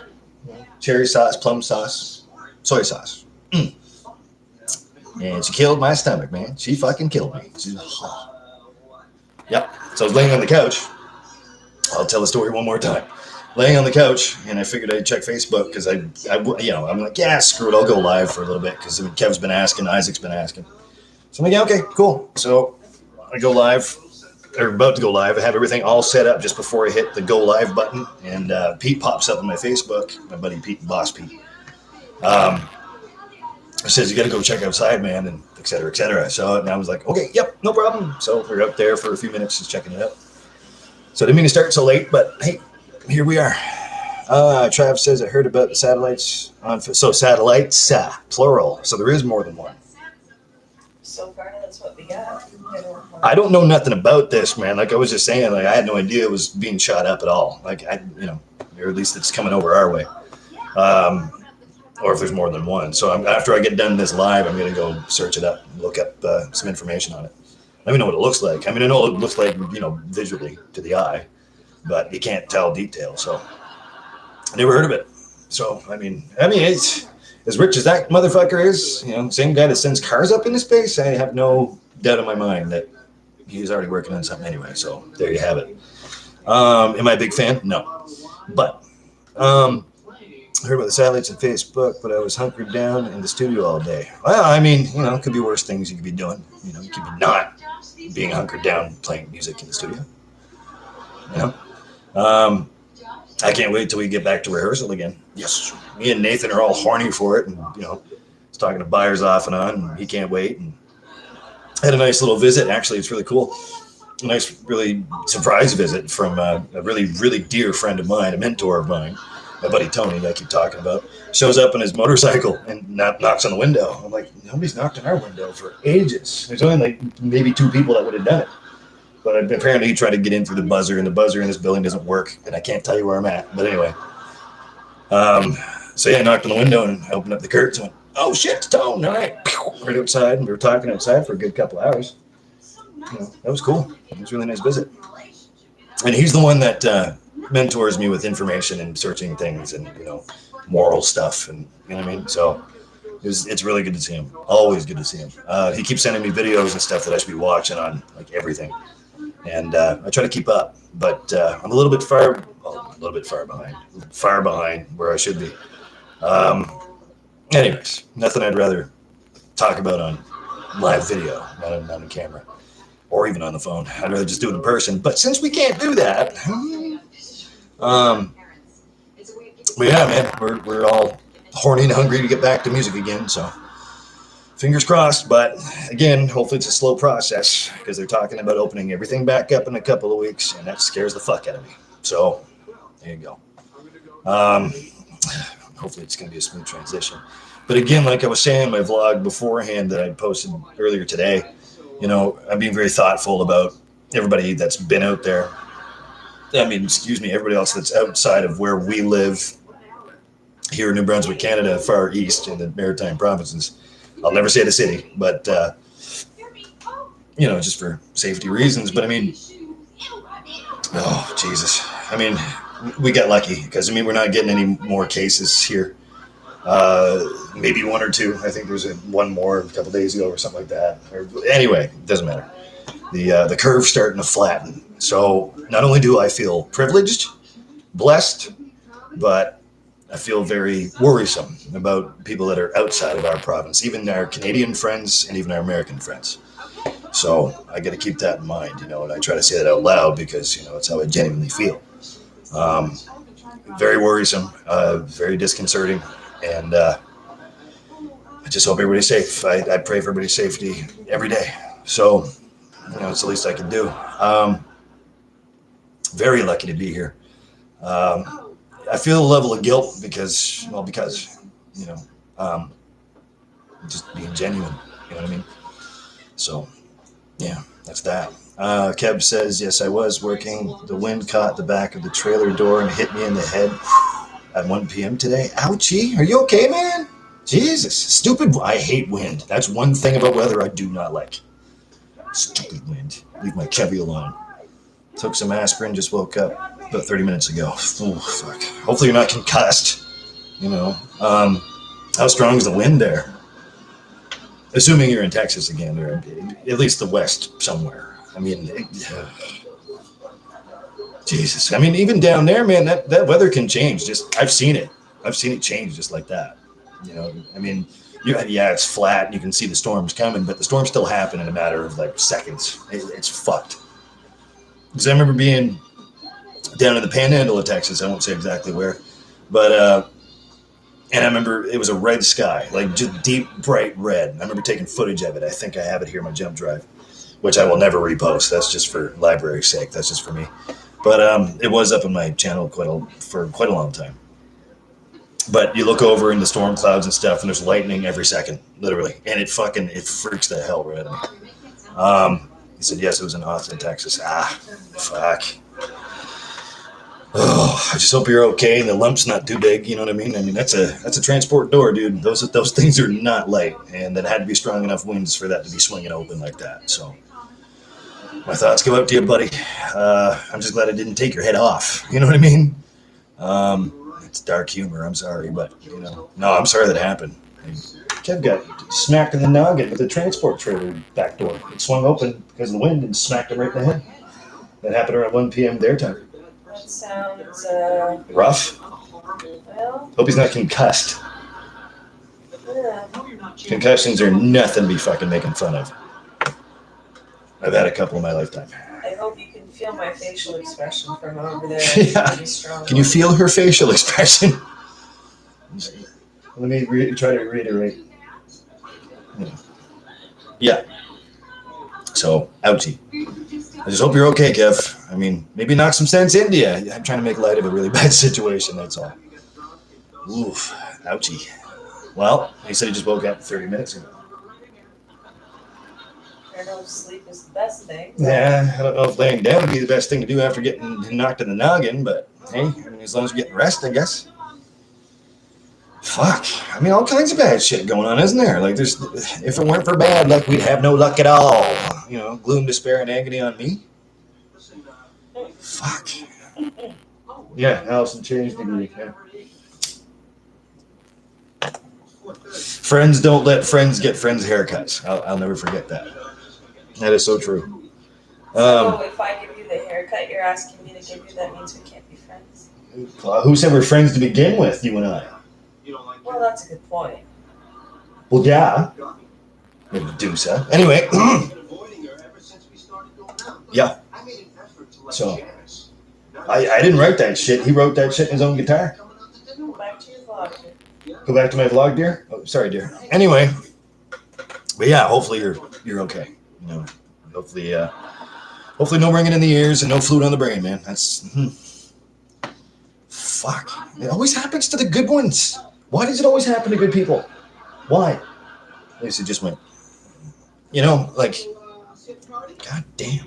cherry sauce, plum sauce, soy sauce. And she killed my stomach, man. She fucking killed me. Yep. So I was laying on the couch. I'll tell the story one more time. Laying on the couch, and I figured I'd check Facebook because I'm like, yeah, screw it. I'll go live for a little bit because Kev's been asking, Isaac's been asking. So I'm like, yeah, okay, cool. So I go live, or about to go live. I have everything all set up just before I hit the go live button, and Pete pops up on my Facebook. My buddy Pete, Boss Pete. Says you got to go check outside, man, and et cetera, et cetera. So and I was like, okay, yep, no problem. So we're out there for a few minutes just checking it out. So I didn't mean to start so late, but hey, here we are. Trav says I heard about the satellites so satellites, plural. So there is more than one. So far, that's what we got. I don't know nothing about this, man. Like I was just saying, like I had no idea it was being shot up at all. Like or at least it's coming over our way. Or if there's more than one. So after I get done this live, I'm going to go search it up, look up some information on it. Let me know what it looks like. I mean, I know what it looks like, visually to the eye, but you can't tell detail. So I never heard of it. So, I mean, it's as rich as that motherfucker is, same guy that sends cars up into space. I have no doubt in my mind that he's already working on something anyway. So there you have it. Am I a big fan? No. But, I heard about the satellites on Facebook, but I was hunkered down in the studio all day. Well, I mean, it could be worse things you could be doing. You could be not being hunkered down playing music in the studio. I can't wait till we get back to rehearsal again. Yes, me and Nathan are all horny for it, and he's talking to buyers off and on, and he can't wait. And I had a nice little visit. Actually, it's really cool. A nice, really surprise visit from a really, really dear friend of mine, a mentor of mine. My buddy Tony, I keep talking about, shows up on his motorcycle and knocks on the window. I'm like, nobody's knocked on our window for ages. There's only like maybe 2 people that would have done it. But apparently he tried to get in through the buzzer, and the buzzer in this building doesn't work, and I can't tell you where I'm at. But anyway. So yeah, I knocked on the window and I opened up the curtains and went, oh shit, it's Tone. All right. Right outside, and we were talking outside for a good couple hours. That was cool. It was a really nice visit. And he's the one that mentors me with information and searching things and moral stuff and what I mean. So it's really good to see him. Always good to see him. He keeps sending me videos and stuff that I should be watching on like everything, and I try to keep up. But I'm a little bit far behind where I should be. Anyways, nothing I'd rather talk about on live video, not on camera. or even on the phone. I'd rather just do it in person. But since we can't do that, but yeah, man, we're all horny and hungry to get back to music again. So fingers crossed. But again, hopefully it's a slow process because they're talking about opening everything back up in a couple of weeks, and that scares the fuck out of me. So there you go. Hopefully it's going to be a smooth transition. But again, like I was saying in my vlog beforehand that I posted earlier today, you know, I'm being very thoughtful about everybody that's been out there. I mean, excuse me, everybody else that's outside of where we live here in New Brunswick, Canada, far east in the Maritime provinces. I'll never say the city, but, you know, just for safety reasons. But I mean, oh, Jesus. I mean, we got lucky because, I mean, we're not getting any more cases here. Maybe one or two. I think there was one more a couple days ago or something like that. Anyway, it doesn't matter. The curve's starting to flatten. So not only do I feel privileged, blessed, but I feel very worrisome about people that are outside of our province, even our Canadian friends and even our American friends. So I got to keep that in mind, you know, and I try to say that out loud because, you know, it's how I genuinely feel. Very worrisome, very disconcerting, and I just hope everybody's safe. I pray for everybody's safety every day. So, you know, it's the least I can do. Very lucky to be here. I feel a level of guilt because, you know, just being genuine, you know what I mean? So, yeah, that's that. Kev says, yes, I was working. The wind caught the back of the trailer door and hit me in the head at 1 p.m. today. Ouchie, are you okay, man? Jesus, stupid. I hate wind. That's one thing about weather I do not like. Stupid wind. Leave my Chevy alone. Took some aspirin, just woke up about 30 minutes ago. Oh, fuck. Hopefully you're not concussed, you know. How strong is the wind there? Assuming you're in Texas again, or at least the West somewhere. I mean, Jesus. I mean, even down there, man, that weather can change. Just I've seen it change just like that. You know, I mean, yeah, it's flat and you can see the storms coming, but the storms still happen in a matter of like seconds. It's fucked. Because I remember being down in the panhandle of Texas. I won't say exactly where, but and I remember it was a red sky, like just deep, bright red. I remember taking footage of it. I think I have it here on my jump drive, which I will never repost. That's just for library's sake. That's just for me. But it was up on my channel for quite a long time. But you look over in the storm clouds and stuff, and there's lightning every second, literally, and it freaks the hell right out of me. He said, yes, it was in Austin, Texas. Fuck. Oh, I just hope you're okay and the lump's not too big. You know what I mean? I mean, that's a transport door, dude. Those things are not light, and that had to be strong enough winds for that to be swinging open like that. So my thoughts go out to you, buddy. I'm just glad I didn't take your head off. You know what I mean? It's dark humor. I'm sorry, but, you know. No, I'm sorry that happened. Kev got smacked in the noggin with the transport trailer back door. It swung open because of the wind and smacked him right in the head. That happened around 1 p.m. their time. That sounds Rough. well. Hope he's not concussed. Yeah. Concussions are nothing to be fucking making fun of. I've had a couple in my lifetime. I hope you can feel my facial expression from over there. Yeah. Pretty strong. Can you feel her facial expression? Let me try to reiterate. Yeah. So, ouchie. I just hope you're okay, Kev. I mean, maybe knock some sense into you. I'm trying to make light of a really bad situation, that's all. Oof, ouchie. Well, he said he just woke up 30 minutes ago. I know sleep is the best thing. Yeah, I don't know if laying down would be the best thing to do after getting knocked in the noggin, but hey, I mean, as long as you're getting rest, I guess. Fuck. I mean, all kinds of bad shit going on, isn't there? Like, if it weren't for bad luck, we'd have no luck at all. You know, gloom, despair, and agony on me. Fuck. Yeah, Allison changed degree. Yeah. Friends don't let friends get friends' haircuts. I'll never forget that. That is so true. So if I give you the haircut you're asking me to give you, that means we can't be friends. Who said we're friends to begin with, you and I? Well, that's a good point. Well, yeah. Medusa. Anyway. Yeah. So I didn't write that shit. He wrote that shit in his own guitar. Go back to your vlog. Go back to my vlog, dear. Oh, sorry, dear. Anyway, but yeah, hopefully you're okay. You know, hopefully no ringing in the ears and no fluid on the brain, man. That's fuck. It always happens to the good ones. Why does it always happen to good people? Why? At least it just went. You know, like, god damn.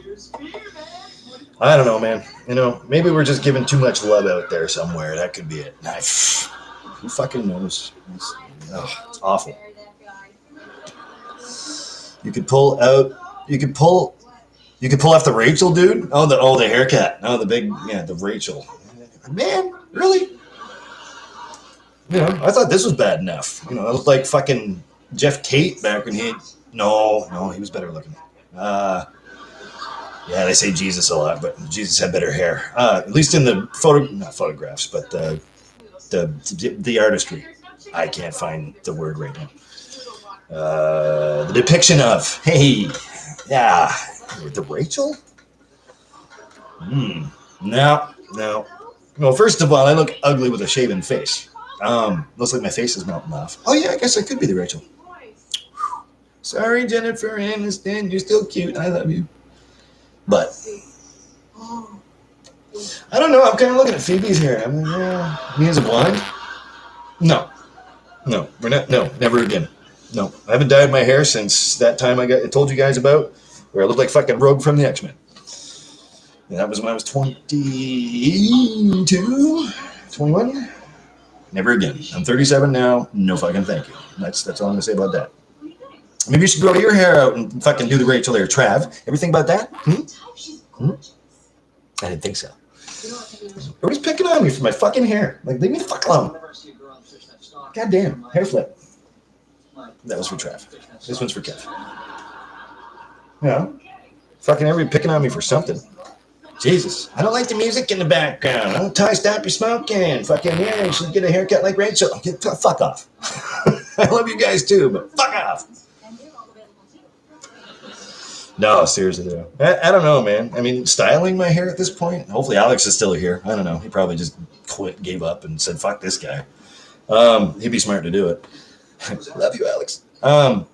I don't know, man. You know, maybe we're just giving too much love out there somewhere. That could be it. Who fucking knows? It's awful. You could pull off the Rachel dude. Oh, the haircut. Oh, the Rachel. Man, really? You know, I thought this was bad enough. You know, I looked like fucking Jeff Tate back when no, he was better looking. Yeah, they say Jesus a lot, but Jesus had better hair. At least in the not photographs, but the artistry. I can't find the word right now. The depiction of, hey, yeah, the Rachel? No. Well, first of all, I look ugly with a shaven face. Looks like my face is melting off. Oh yeah, I guess I could be the Rachel. Sorry, Jennifer Aniston, you're still cute. I love you. But I don't know. I'm kind of looking at Phoebe's hair. I'm like, yeah, me as a blonde? No, we're not. No, never again. No, I haven't dyed my hair since that time I told you guys about, where I looked like fucking Rogue from the X-Men. And that was when I was 22, 21. Never again. I'm 37 now. No fucking thank you. That's all I'm gonna say about that. Maybe you should grow your hair out and fucking do the Rachel there. Trav, everything about that? I didn't think so. Everybody's picking on me for my fucking hair. Like, leave me the fuck alone. Goddamn, hair flip. That was for Trav. This one's for Kev. Yeah. Fucking everybody picking on me for something. Jesus. I don't like the music in the background. Oh, Ty, stop your smoking. Fucking, yeah, you should get a haircut like Rachel. Fuck off. I love you guys too, but fuck off. No, seriously though. I don't know, man. I mean, styling my hair at this point. Hopefully, Alex is still here. I don't know. He probably just gave up, and said, "Fuck this guy." He'd be smart to do it. Love you, Alex. Oh,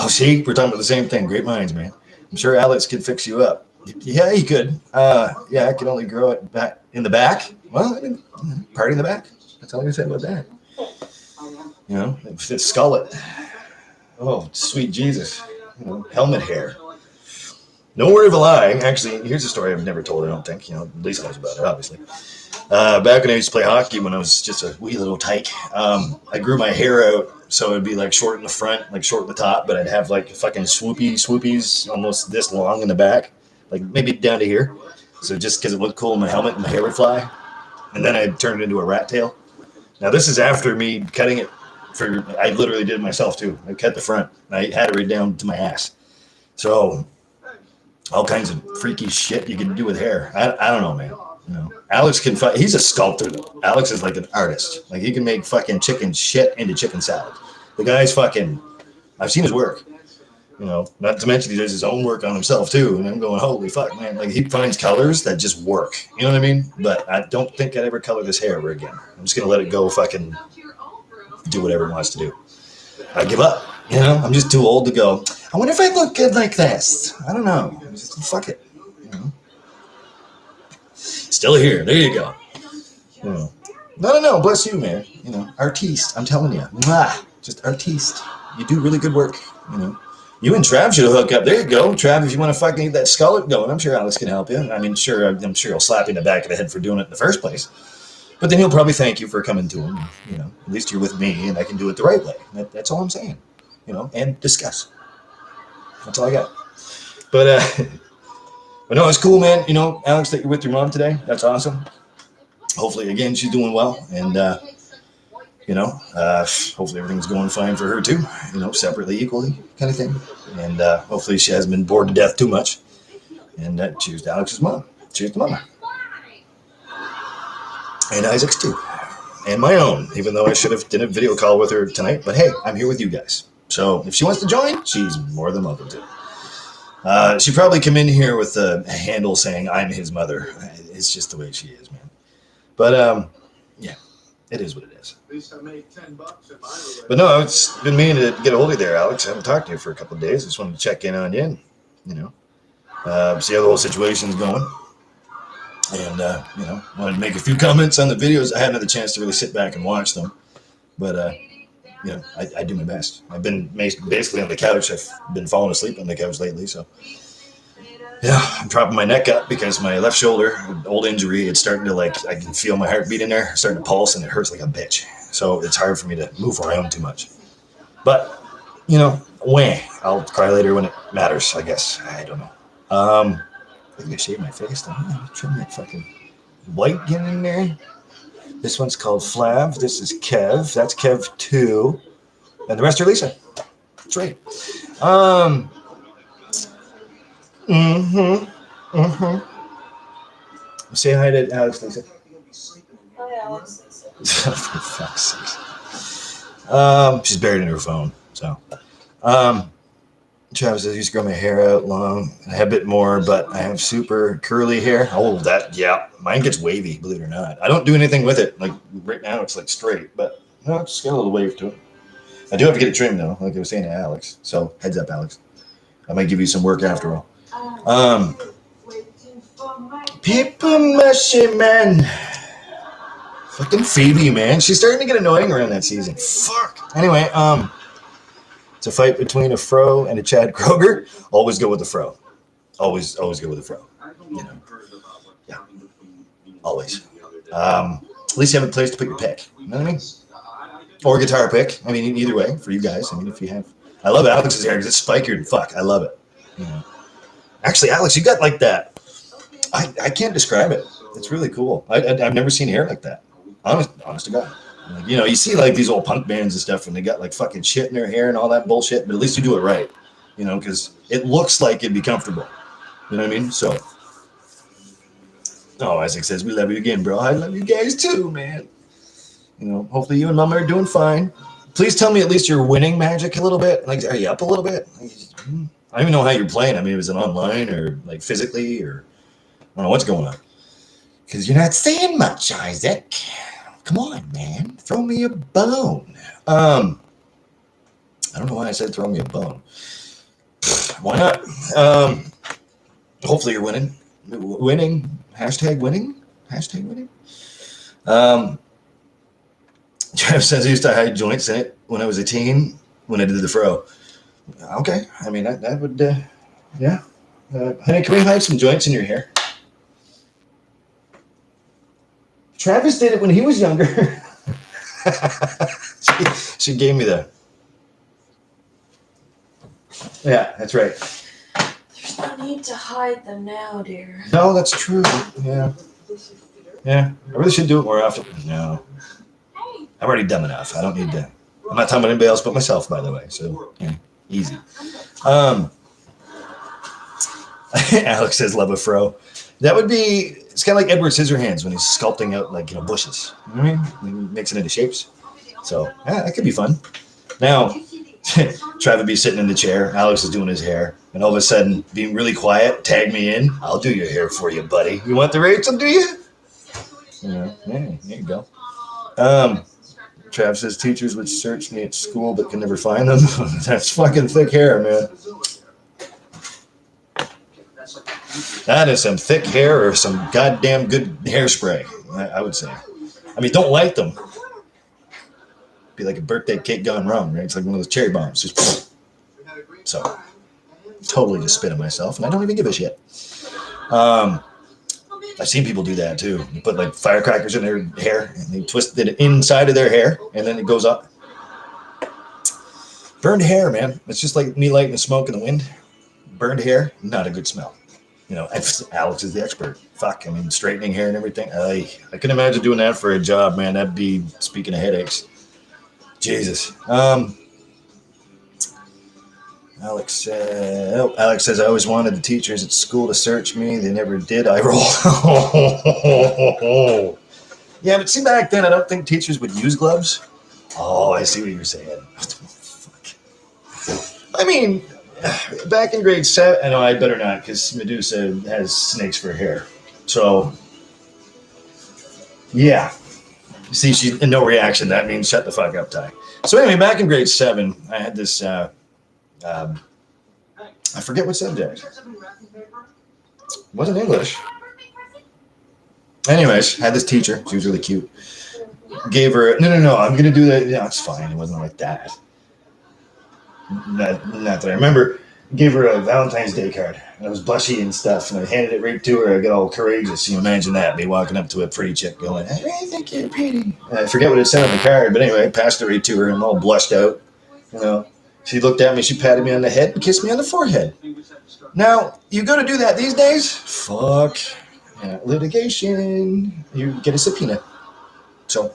see, we're talking about the same thing. Great minds, man. I'm sure Alex could fix you up. Yeah, he could. Yeah, I could only grow it back in the back. Well, I mean, part in the back. That's all I can say about that. You know, it's skull it. Oh, sweet Jesus. You know, helmet hair. No word of a lie. Actually, here's a story I've never told, I don't think. You know, Lisa knows about it, obviously. Back when I used to play hockey, when I was just a wee little tyke, I grew my hair out so it'd be like short in the front, like short in the top, but I'd have like fucking swoopies almost this long in the back, like maybe down to here. So just because it looked cool in my helmet and my hair would fly. And then I'd turn it into a rat tail. Now, this is after me cutting it. I literally did it myself too. I cut the front. I had it right down to my ass. So all kinds of freaky shit you can do with hair. I don't know, man. You know, Alex can he's a sculptor though. Alex is like an artist. Like he can make fucking chicken shit into chicken salad. The guy's fucking. I've seen his work. You know, not to mention he does his own work on himself too. And I'm going, holy fuck, man! Like he finds colors that just work. You know what I mean? But I don't think I'd ever color this hair ever again. I'm just gonna let it go. Fucking do whatever it wants to do. I give up. You know, I'm just too old to go. I wonder if I look good like this. I don't know. Just fuck it. You know. Still here. There you go. You know. No. Bless you, man. You know, artiste. I'm telling you. Mwah. Just artiste. You do really good work. You know. You and Trav should hook up. There you go, Trav. If you want to fucking get that skullet going, I'm sure Alex can help you. I mean, I'm sure he'll slap you in the back of the head for doing it in the first place. But then he'll probably thank you for coming to him. You know, at least you're with me, and I can do it the right way. That's all I'm saying. You know, and discuss. That's all I got. But no, it's cool, man. You know, Alex, that you're with your mom today. That's awesome. Hopefully, again, she's doing well, and you know, hopefully everything's going fine for her too. You know, separately, equally, kind of thing. And hopefully, she hasn't been bored to death too much. And cheers to Alex's mom. Cheers to Mama. And Isaac's too. And my own, even though I should have done a video call with her tonight. But hey, I'm here with you guys. So if she wants to join, she's more than welcome to. She probably come in here with a handle saying "I'm his mother." It's just the way she is, man. But yeah, it is what it is. At least I made $10 if I were. But no, it's been meaning to get a hold of you there, Alex. I haven't talked to you for a couple of days. I just wanted to check in on you and, see how the whole situation's going. And, wanted to make a few comments on the videos. I hadn't had the chance to really sit back and watch them. But, I do my best. I've been basically on the couch. I've been falling asleep on the couch lately. So, yeah, I'm propping my neck up because my left shoulder, old injury, it's starting to I can feel my heartbeat in there, starting to pulse, and it hurts like a bitch. So it's hard for me to move around too much. But, I'll cry later when it matters, I guess. I don't know. I think I shaved my face. Trim that fucking white getting in there. This one's called Flav. This is Kev. That's Kev 2. And the rest are Lisa. That's right. Say hi to Alex, Lisa. Hi, Alex. For fuck's sake. She's buried in her phone. So, Travis says, I used to grow my hair out long. I have a bit more, but I have super curly hair. Oh, mine gets wavy, believe it or not. I don't do anything with it. Like right now, it's like straight, but it's just got a little wave to it. I do have to get it trimmed though, like I was saying to Alex. So heads up, Alex. I might give you some work after all. Paper mache, man. Fucking Phoebe, man. She's starting to get annoying around that season. Fuck. Anyway, it's a fight between a Fro and a Chad Kroger. Always go with the Fro. Always go with the Fro. Yeah. Always. At least you have a place to put your pick. You know what I mean? Or guitar pick. I mean, either way, for you guys. I mean, if you have. I love Alex's hair because it's spikier and fuck. I love it. Actually, Alex, you got like that. I can't describe it. It's really cool. I've never seen hair like that. Honest to God. You see like these old punk bands and stuff, and they got like fucking shit in their hair and all that bullshit. But at least you do it right, because it looks like it'd be comfortable. You know what I mean? So, Isaac says we love you again, bro. I love you guys too, man. Hopefully you and Mama are doing fine. Please tell me at least you're winning Magic a little bit. Like, are you up a little bit? I don't even know how you're playing. I mean, was it online or like physically, or I don't know what's going on. Because you're not saying much, Isaac. Come on, man. Throw me a bone. I don't know why I said throw me a bone. Why not? Hopefully you're winning. Winning. Hashtag winning. Hashtag winning. Jeff says I used to hide joints in it when I was a teen when I did the Fro. Okay. I mean, that would, yeah. Honey, can we hide some joints in your hair? Travis did it when he was younger. she gave me the. Yeah, that's right. There's no need to hide them now, dear. No, that's true. Yeah. Yeah. I really should do it more often. No. I've already done enough. I don't need to. I'm not talking about anybody else but myself, by the way. So, yeah, easy. Alex says, love a Fro. That would be, it's kind of like Edward Scissorhands when he's sculpting out like, bushes. You know what I mean? He makes it into shapes. So, yeah, that could be fun. Now, Travis would be sitting in the chair. Alex is doing his hair. And all of a sudden, being really quiet, tag me in. I'll do your hair for you, buddy. You want the Rachel, do you? Yeah, there you go. Trav says teachers would search me at school but can never find them. That's fucking thick hair, man. That is some thick hair or some goddamn good hairspray, I would say. I mean, don't light them. Be like a birthday cake gone wrong, right? It's like one of those cherry bombs. Just so, totally just spit on myself, and I don't even give a shit. I've seen people do that too. They put like firecrackers in their hair and they twist it inside of their hair and then it goes up. Burned hair, man. It's just like me lighting the smoke in the wind. Burned hair, not a good smell. Alex is the expert. Fuck, I mean, straightening hair and everything. I can imagine doing that for a job, man. That'd be, speaking of headaches. Jesus. Alex says, I always wanted the teachers at school to search me. They never did. I roll. Yeah, but see, back then, I don't think teachers would use gloves. Oh, I see what you're saying. Fuck. I mean, back in grade 7, I know I better not because Medusa has snakes for hair. So, yeah. See, she no reaction. That means shut the fuck up, Ty. So anyway, back in grade 7, I had this. I forget what subject. Wasn't English. Anyways, had this teacher. She was really cute. Gave her no. I'm gonna do that. Yeah, it's fine. It wasn't like that. Not that I remember. Gave her a Valentine's Day card. And it was blushy and stuff, and I handed it right to her. I got all courageous. You imagine that, me walking up to a pretty chick going, "Hey, I think you're pretty." And I forget what it said on the card, but anyway, I passed it right to her, and I'm all blushed out. You know, she looked at me, she patted me on the head, and kissed me on the forehead. Now, you go to do that these days? Fuck. Yeah, litigation. You get a subpoena. So,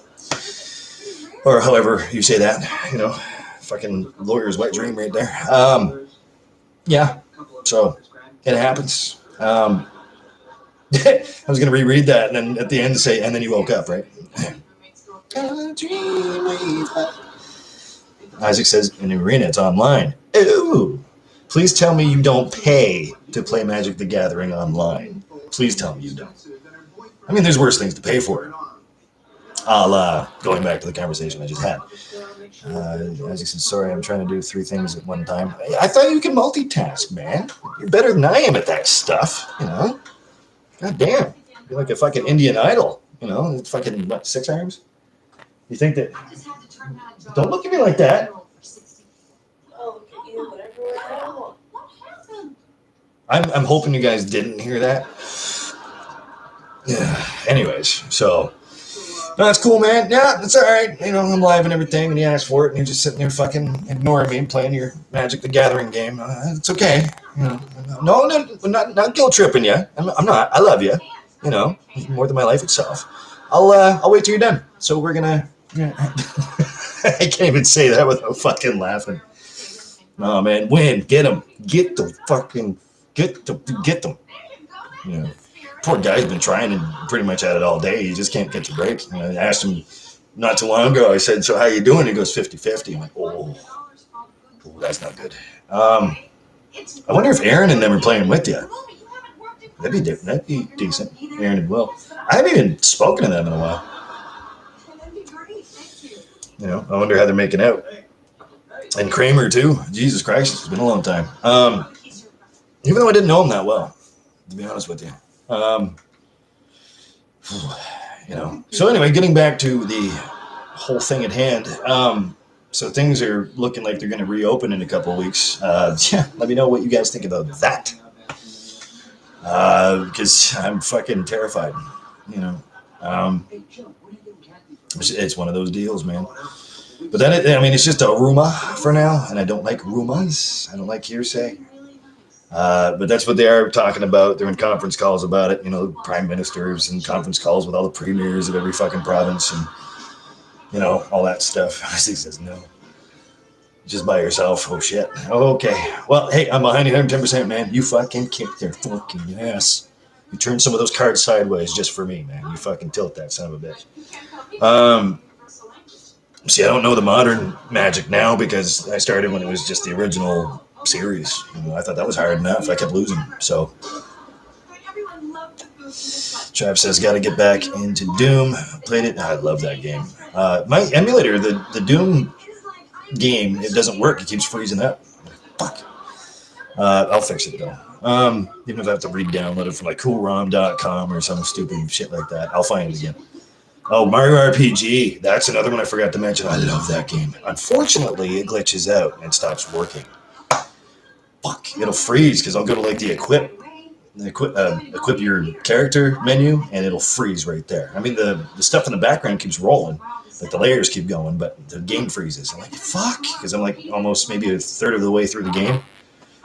or however you say that, you know, fucking lawyer's wet dream right there. Yeah, so it happens. I was going to reread that and then at the end say, and then you woke up, right? Isaac says in the arena, it's online. Ooh, please tell me you don't pay to play Magic the Gathering online. Please tell me you don't. I mean, there's worse things to pay for. Going back to the conversation I just had. Isaac said, sorry, I'm trying to do 3 things at one time. I thought you could multitask, man. You're better than I am at that stuff, you know? God damn. You're like a fucking Indian Idol, you know? It's fucking, what, 6 arms? You think that... Don't look at me like that. Oh, look at you, whatever. I'm hoping you guys didn't hear that. Yeah. Anyways, so... No, that's cool, man. Yeah, that's all right. You know, I'm live and everything, and you asked for it, and you're just sitting there fucking ignoring me and playing your Magic the Gathering game. It's okay. You know, no, not guilt tripping you. I'm not. I love you. You know, more than my life itself. I'll wait till you're done. So we're gonna. Yeah. I can't even say that without fucking laughing. No, man, win, get them, get them. You know. Poor guy's been trying and pretty much at it all day. He just can't catch a break. You know, I asked him not too long ago. I said, so how you doing? He goes 50-50. I'm like, oh, that's not good. I wonder if Aaron and them are playing with you. That'd be decent. Aaron and Will. I haven't even spoken to them in a while. You know, I wonder how they're making out. And Kramer too. Jesus Christ, it's been a long time. Even though I didn't know him that well, to be honest with you. You know. So anyway, getting back to the whole thing at hand. So things are looking like they're going to reopen in a couple of weeks. Yeah, let me know what you guys think about that. Because I'm fucking terrified. You know. It's one of those deals, man. But then, it's just a rumor for now, and I don't like rumors. I don't like hearsay. But that's what they are talking about. They're in conference calls about it. You know, prime ministers and conference calls with all the premiers of every fucking province and, you know, all that stuff. He says, no. Just by yourself. Oh, shit. Okay. Well, hey, I'm behind you 110%, man. You fucking kick their fucking ass. You turn some of those cards sideways just for me, man. You fucking tilt that son of a bitch. See, I don't know the modern Magic now because I started when it was just the original series. You know, I thought that was hard enough. I kept losing. So, Trav says, got to get back into Doom. Played it. I love that game. My emulator, the Doom game, it doesn't work. It keeps freezing up. Fuck. I'll fix it though. Even if I have to re-download it from like coolrom.com or some stupid shit like that, I'll find it again. Oh, Mario RPG. That's another one I forgot to mention. I love that game. Unfortunately, it glitches out and stops working. Fuck. It'll freeze because I'll go to like the equip your character menu and it'll freeze right there. I mean, the stuff in the background keeps rolling. Like the layers keep going, but the game freezes. I'm like, fuck. Because I'm like almost maybe a third of the way through the game.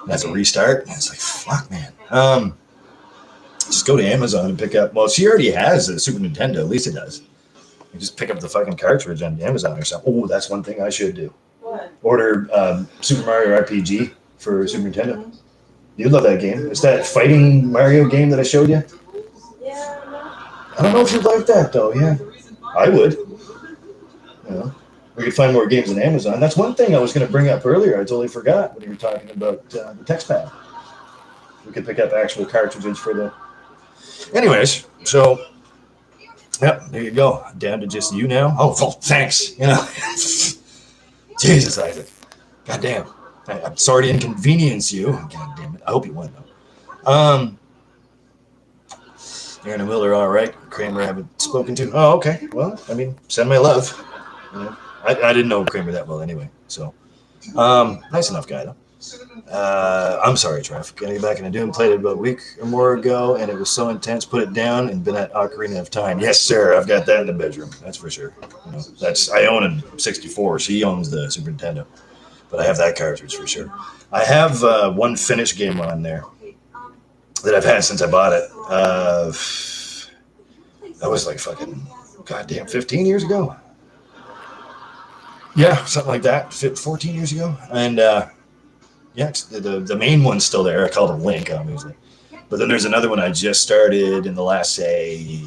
And that's a restart. And it's like, fuck, man. Just go to Amazon and pick up. Well, she already has a Super Nintendo. At least it does. You just pick up the fucking cartridge on Amazon or something. Oh, that's one thing I should do. What? Order Super Mario RPG for Super Nintendo. You'd love that game. It's that fighting Mario game that I showed you. Yeah, no. I don't know if you'd like that though. Yeah, I would. You know, we could find more games on Amazon. That's one thing I was going to bring up earlier. I totally forgot when you were talking about the text pad. We could pick up actual cartridges for the. Anyways, so yep, there you go. Down to just you now. Oh, well, thanks. You know, Jesus, Isaac. Goddamn. I'm sorry to inconvenience you. God damn it. I hope you won though. Aaron and Will are all right. Kramer I haven't spoken to. Oh, okay. Well, I mean, send my love. You know, I didn't know Kramer that well anyway. So, nice enough guy though. I'm sorry, Trev. Getting back into Doom, played it about a week or more ago, and it was so intense. Put it down and been at Ocarina of Time. Yes, sir. I've got that in the bedroom. That's for sure. You know, I own a 64. She owns the Super Nintendo, but I have that cartridge for sure. I have one Finnish game on there that I've had since I bought it. That was like fucking goddamn 15 years ago. Yeah, something like that. 14 years ago, and. Yeah, the main one's still there. I call it a Link, obviously. But then there's another one I just started in the last, say,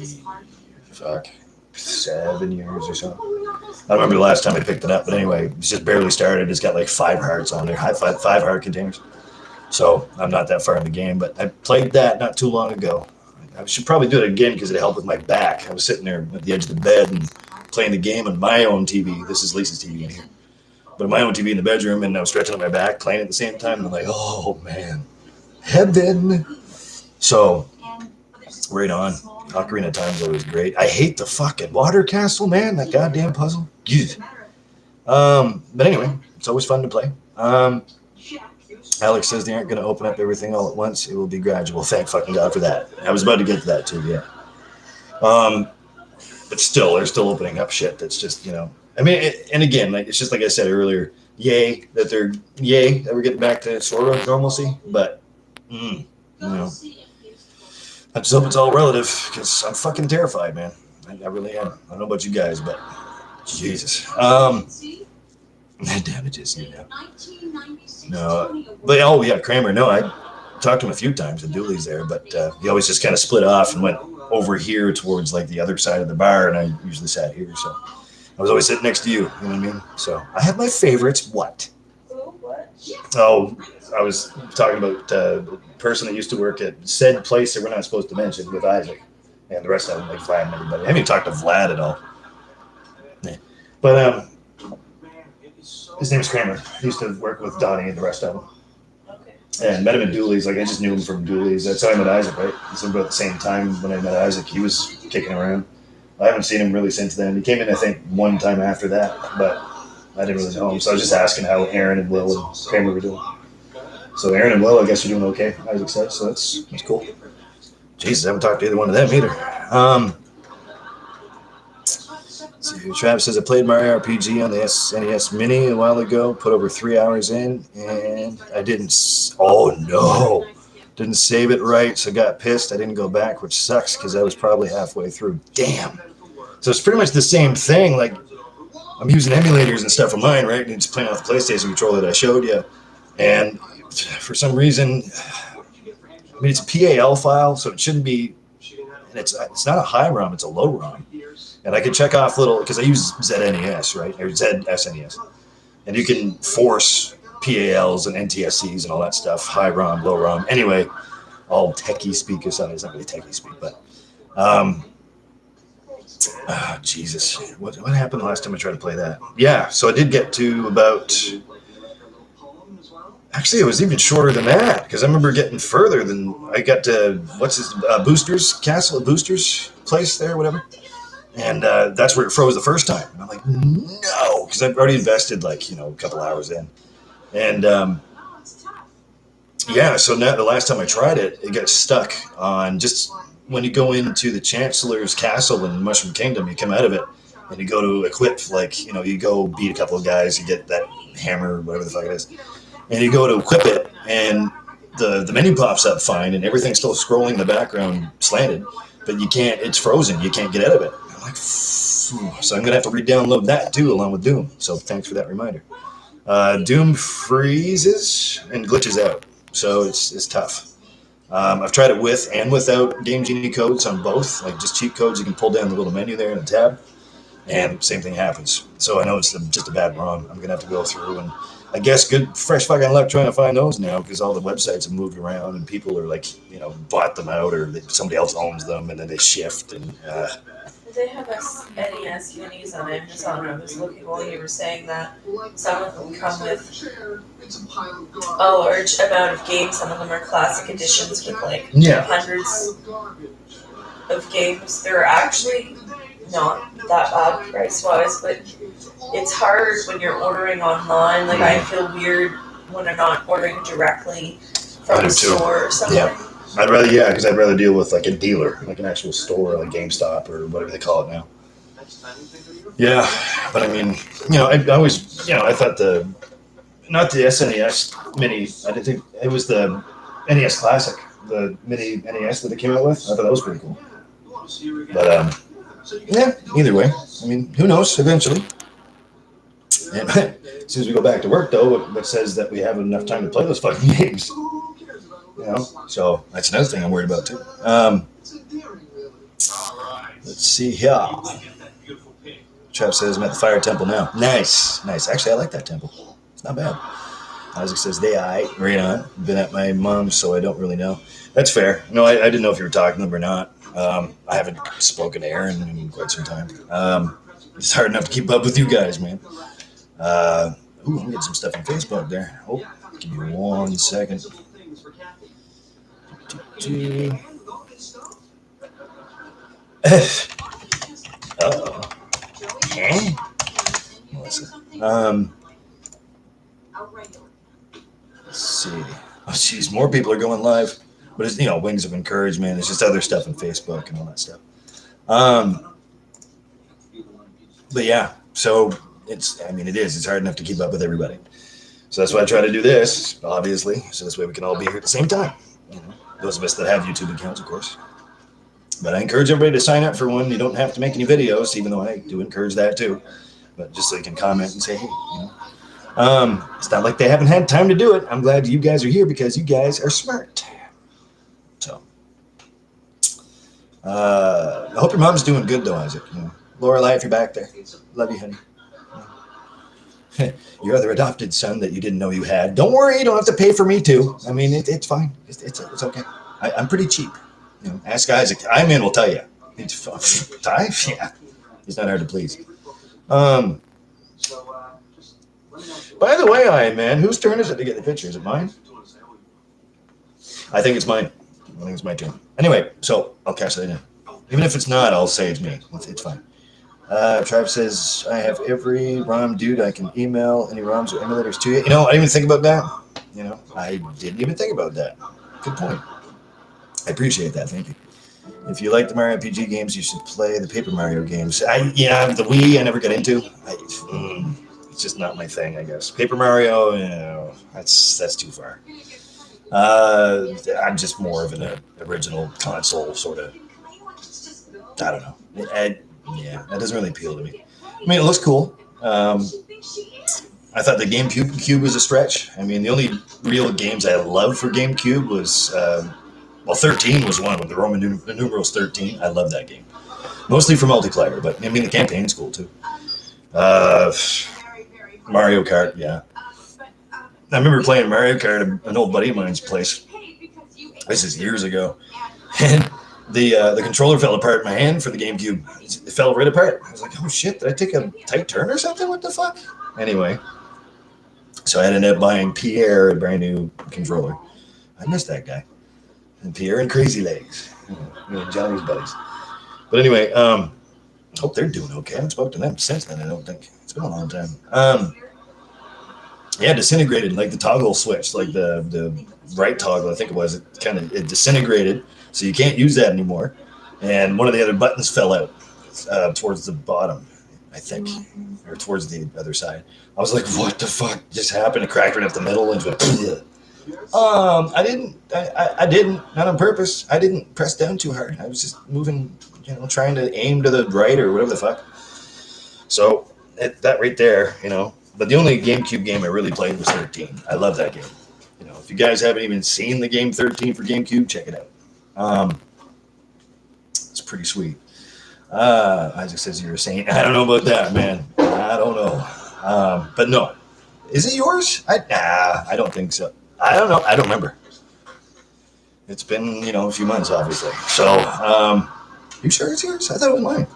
7 years or so. I don't remember the last time I picked it up, but anyway, it's just barely started. It's got like 5 hearts on there, five heart containers. So I'm not that far in the game, but I played that not too long ago. I should probably do it again because it helped with my back. I was sitting there at the edge of the bed and playing the game on my own TV. This is Lisa's TV in here. But my own TV in the bedroom, and I was stretching on my back, playing at the same time. And I'm like, oh man, heaven. So, right on. Ocarina of Time is always great. I hate the fucking water castle, man. That goddamn puzzle. But anyway, it's always fun to play. Alex says they aren't going to open up everything all at once. It will be gradual. Thank fucking God for that. I was about to get to that too, yeah. But still, they're still opening up shit that's just, you know. I mean, and again, like it's just like I said earlier, yay that we're getting back to sort of normalcy, but you know, I just hope it's all relative because I'm fucking terrified, man. I really am. I don't know about you guys, but Jesus, damages, you know. No, but oh yeah, Kramer. No, I talked to him a few times, and Dooley's there, but he always just kind of split off and went over here towards like the other side of the bar, and I usually sat here, so. I was always sitting next to you, you know what I mean? So I have my favorites. What? Oh, I was talking about the person that used to work at said place that we're not supposed to mention with Isaac. And the rest of them, like Vlad and everybody. I haven't even talked to Vlad at all. Yeah. But his name's Kramer. He used to work with Donnie and the rest of them. Okay. And met him at Dooley's. Like I just knew him from Dooley's. That's how I met Isaac, right? It's about the same time when I met Isaac. He was kicking around. I haven't seen him really since then. He came in, I think, one time after that, but I didn't really know him. So I was just asking how Aaron and Will and Kramer were doing. So Aaron and Will, I guess, are doing okay, Isaac said. So that's cool. Jesus, I haven't talked to either one of them either. See, Travis says, I played Mario RPG on the SNES Mini a while ago, put over 3 hours in, and I didn't. Oh, no. Didn't save it right, so got pissed. I didn't go back, which sucks because I was probably halfway through. Damn. So it's pretty much the same thing. Like, I'm using emulators and stuff on mine, right? And it's playing off the PlayStation controller that I showed you. And for some reason, I mean, it's a PAL file, so it shouldn't be. And it's not a high ROM, it's a low ROM. And I can check off little, because I use ZNES, right? Or ZSNES. And you can force PALs and NTSCs and all that stuff, high ROM, low ROM. Anyway, all techie speak or something. It's not really techie speak, but Jesus, what happened the last time I tried to play that? Yeah, so I did get to about. Actually, it was even shorter than that because I remember getting further than I got to. What's his Booster's Castle, Booster's place there, whatever. And that's where it froze the first time. And I'm like, no, because I've already invested like a couple hours in. And yeah, so now the last time I tried it, it got stuck on just when you go into the Chancellor's Castle in Mushroom Kingdom, you come out of it and you go to equip, like, you go beat a couple of guys, you get that hammer, whatever the fuck it is, and you go to equip it, and the menu pops up fine, and everything's still scrolling in the background slanted, but you can't, it's frozen, you can't get out of it. I'm like, phew. So I'm going to have to re-download that too, along with Doom. So thanks for that reminder. Doom freezes and glitches out, so it's tough. I've tried it with and without Game Genie codes on both, like just cheat codes. You can pull down the little menu there in the tab, and same thing happens. So I know it's just a bad ROM. I'm gonna have to go through and I guess good fresh fucking luck trying to find those now because all the websites have moved around and people are like bought them out or somebody else owns them and then they shift and They have NES minis on Amazon. I was looking while you were saying that. Some of them come with a large amount of games. Some of them are classic editions with like yeah. hundreds of games. They're actually not that bad price-wise, but it's hard when you're ordering online. Like I feel weird when I'm not ordering directly from a store or something. Yeah. I'd rather deal with like a dealer, like an actual store, like GameStop or whatever they call it now. Yeah, but I mean, I always, I thought not the SNES mini, I didn't think, it was the NES Classic, the mini NES that they came out with. I thought that was pretty cool. But, yeah, either way, I mean, who knows, eventually. And as soon as we go back to work, though, it says that we have enough time to play those fucking games. So that's another thing I'm worried about too. Let's see here. Trav says I'm at the Fire Temple now. Nice. Actually, I like that temple. It's not bad. Isaac says they right on. Been at my mom's, so I don't really know. That's fair. No, I didn't know if you were talking to them or not. I haven't spoken to Aaron in quite some time. It's hard enough to keep up with you guys, man. Let me get some stuff on Facebook there. Oh, give me 1 second. Oh. Okay. Melissa. Let's see. Oh, jeez, more people are going live. But it's, Wings of Encouragement. It's just other stuff on Facebook and all that stuff. But yeah, so it is. It's hard enough to keep up with everybody. So that's why I try to do this, obviously. So this way we can all be here at the same time. Those of us that have YouTube accounts, of course. But I encourage everybody to sign up for one. You don't have to make any videos, even though I do encourage that too. But just so you can comment and say, hey, it's not like they haven't had time to do it. I'm glad you guys are here because you guys are smart. So, I hope your mom's doing good though, Isaac. Lorelai, if you're back there, love you, honey. Your other adopted son that you didn't know you had. Don't worry, you don't have to pay for me too. I mean, it's fine. It's okay. I'm pretty cheap. Ask Isaac. I'm will tell you. Ty? Yeah. He's not hard to please. By the way, Iron Man, whose turn is it to get the picture? Is it mine? I think it's mine. I think it's my turn. Anyway, so I'll cash that in. Even if it's not, I'll say it's me. It's fine. Trav says, I have every ROM dude I can email any ROMs or emulators to you. I didn't even think about that. I didn't even think about that. Good point. I appreciate that. Thank you. If you like the Mario RPG games, you should play the Paper Mario games. The Wii I never got into. It's just not my thing, I guess. Paper Mario, that's too far. I'm just more of an original console sort of. I don't know. That doesn't really appeal to me. I mean, it looks cool. I thought the GameCube was a stretch. I mean, the only real games I loved for GameCube was, 13 was one with the Roman numerals 13. I love that game. Mostly for multiplayer, but I mean, the campaign's cool too. Mario Kart, yeah. I remember playing Mario Kart at an old buddy of mine's place. This is years ago. And the controller fell apart in my hand for the GameCube. It fell right apart. I was like, oh shit, did I take a tight turn or something? What the fuck? Anyway, so I ended up buying Pierre a brand new controller. I miss that guy. And Pierre and Crazy Legs. Johnny's buddies. But anyway, hope they're doing okay. I haven't spoken to them since then, I don't think. It's been a long time. Disintegrated, like the toggle switch, like the right toggle, I think it was. It disintegrated, so you can't use that anymore. And one of the other buttons fell out towards the bottom, I think, or towards the other side. I was like, what the fuck just happened? It cracked right up the middle and went, I didn't, not on purpose. I didn't press down too hard. I was just moving, trying to aim to the right or whatever the fuck. So that right there, But the only GameCube game I really played was 13. I love that game. If you guys haven't even seen the game 13 for GameCube, check it out. It's pretty sweet. Isaac says you're a saint. I don't know about that, man. I don't know. But no. Is it yours? I don't think so. I don't know. I don't remember. It's been, a few months, obviously. So, you sure it's yours? I thought it was mine.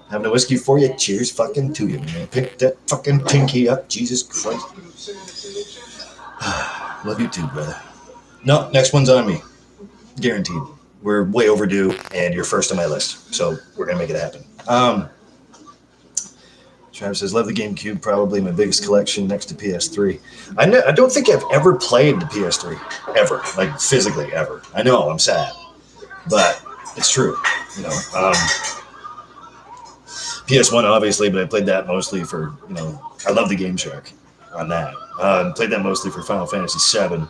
Having a whiskey for you. Cheers fucking to you, man. Pick that fucking pinky up. Jesus Christ. Love you too, brother. No, next one's on me. Guaranteed. We're way overdue, and you're first on my list. So we're going to make it happen. Travis says, love the GameCube. Probably my biggest collection next to PS3. I don't think I've ever played the PS3. Ever. Like, physically, ever. I know, I'm sad. But it's true. PS1, obviously, but I played that mostly for, I love the Game Shark on that. Played that mostly for Final Fantasy VII.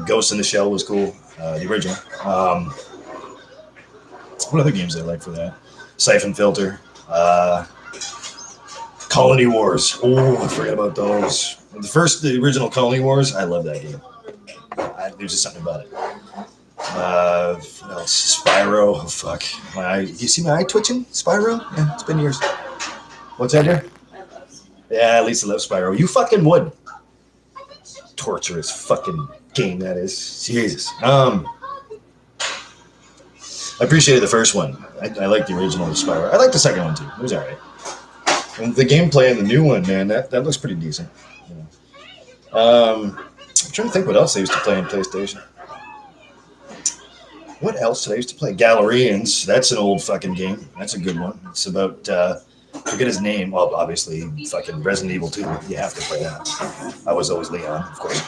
Ghost in the Shell was cool, the original. What other games did I like for that? Siphon Filter. Colony Wars. Oh, I forgot about those. The original Colony Wars, I love that game. There's just something about it. What else? Spyro. Oh, fuck. You see my eye twitching? Spyro? Yeah, it's been years. What's that there? Yeah, Lisa loves Spyro. You fucking would. Torturous fucking game that is. Jesus. I appreciated the first one. I like the original Spyro. I like the second one too. It was alright. And the gameplay in the new one, man, that looks pretty decent. I'm trying to think what else I used to play on PlayStation. What else did I used to play? Galerians. That's an old fucking game. That's a good one. It's about, forget his name. Well, obviously, fucking Resident Evil 2. You have to play that. I was always Leon, of course.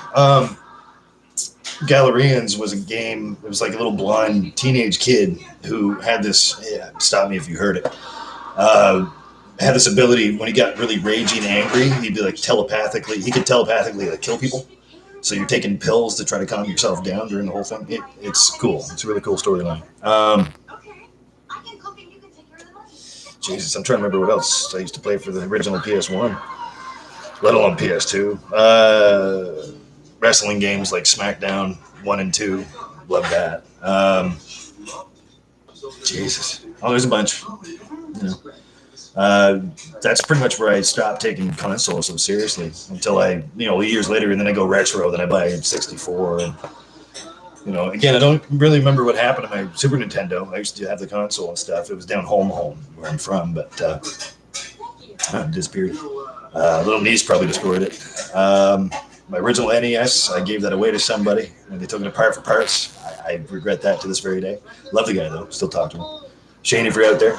Galerians was a game. It was like a little blonde teenage kid who had this. Yeah, stop me if you heard it. Had this ability when he got really ragey and angry, he'd be like telepathically. He could telepathically like kill people. So you're taking pills to try to calm yourself down during the whole thing. It's cool. It's a really cool storyline. Jesus, I'm trying to remember what else I used to play for the original PS1, let alone PS2. Wrestling games like SmackDown 1 and 2. Love that. Jesus. Oh, there's a bunch. That's pretty much where I stopped taking consoles so seriously until I, years later, and then I go retro, then I buy a 64. And, again, I don't really remember what happened to my Super Nintendo. I used to have the console and stuff. It was down home where I'm from, but it disappeared. Little niece probably destroyed it. My original NES, I gave that away to somebody, and they took it apart for parts. I regret that to this very day. Love the guy, though. Still talk to him. Shane, if you're out there,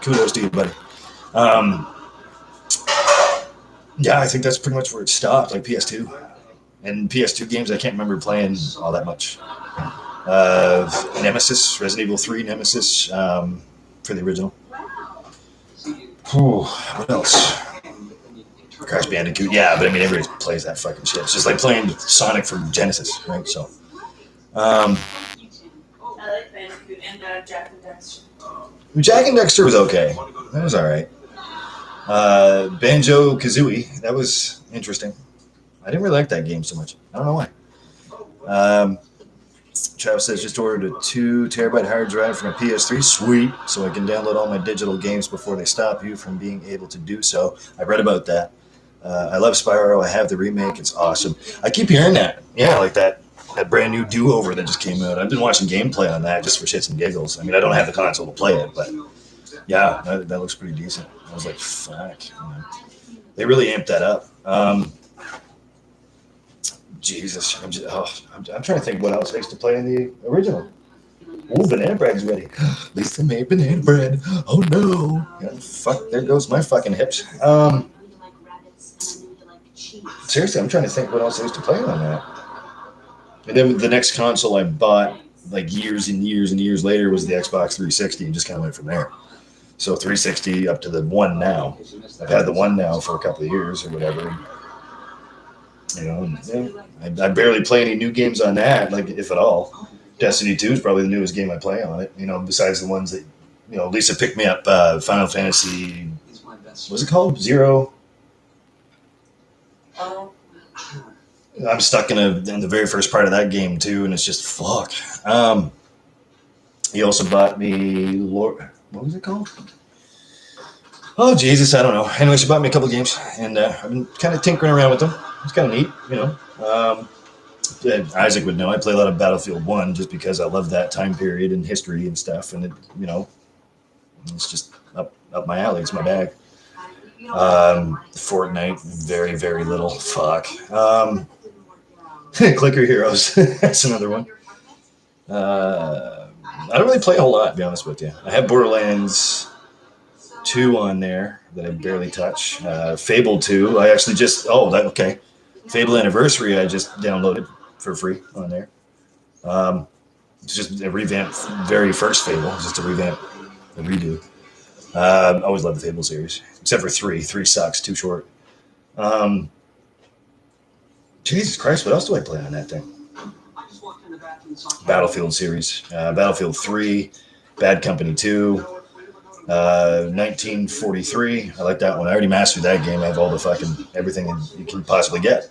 kudos to you, buddy. Yeah, I think that's pretty much where it stopped, like PS2. And PS2 games, I can't remember playing all that much. Nemesis, Resident Evil 3 Nemesis, for the original. What else? Crash Bandicoot, yeah, but I mean, everybody plays that fucking shit. It's just like playing Sonic for Genesis, right? So, I like Bandicoot and Jack and Dexter. Jak and Daxter was okay. That was all right. Banjo Kazooie, that was interesting. I didn't really like that game so much. I don't know why. Travis says just ordered a 2 terabyte hard drive for my PS3. Sweet. So I can download all my digital games before they stop you from being able to do so. I read about that. I love Spyro. I have the remake. It's awesome. I keep hearing that. Yeah, like that brand new do-over that just came out. I've been watching gameplay on that just for shits and giggles. I mean, I don't have the console to play it, but yeah, that looks pretty decent. I was like, fuck. They really amped that up. Jesus. I'm trying to think what else I used to play in the original. Oh, banana bread's ready. Lisa made banana bread. Oh, no. Yeah, fuck, there goes my fucking hips. Seriously, I'm trying to think what else I used to play on that. And then the next console I bought, like years and years and years later, was the Xbox 360, and just kind of went from there. So 360 up to the one now. I've had the one now for a couple of years or whatever. I barely play any new games on that, like if at all. Destiny 2 is probably the newest game I play on it. Besides the ones that, Lisa picked me up. Final Fantasy, what's it called? Zero. Oh. I'm stuck in the very first part of that game too, and it's just fuck. He also bought me what was it called? Oh Jesus, I don't know. Anyway, she bought me a couple games, and I've been kind of tinkering around with them. It's kind of neat, you know. Isaac would know I play a lot of Battlefield 1 just because I love that time period and history and stuff, and it, you know, it's just up my alley. It's my bag. Fortnite, very, very little. Fuck. Clicker Heroes. That's another one. I don't really play a whole lot, to be honest with you. I have Borderlands 2 on there that I barely touch. Fable 2. I actually just... okay. Fable Anniversary I just downloaded for free on there. It's just a revamped very first Fable. Just a redo. I always loved the Fable series. Except for 3. 3 sucks. Too short. Jesus Christ, what else do I play on that thing? Battlefield series. Battlefield 3. Bad Company 2. 1943. I like that one. I already mastered that game. I have all the fucking everything you can possibly get.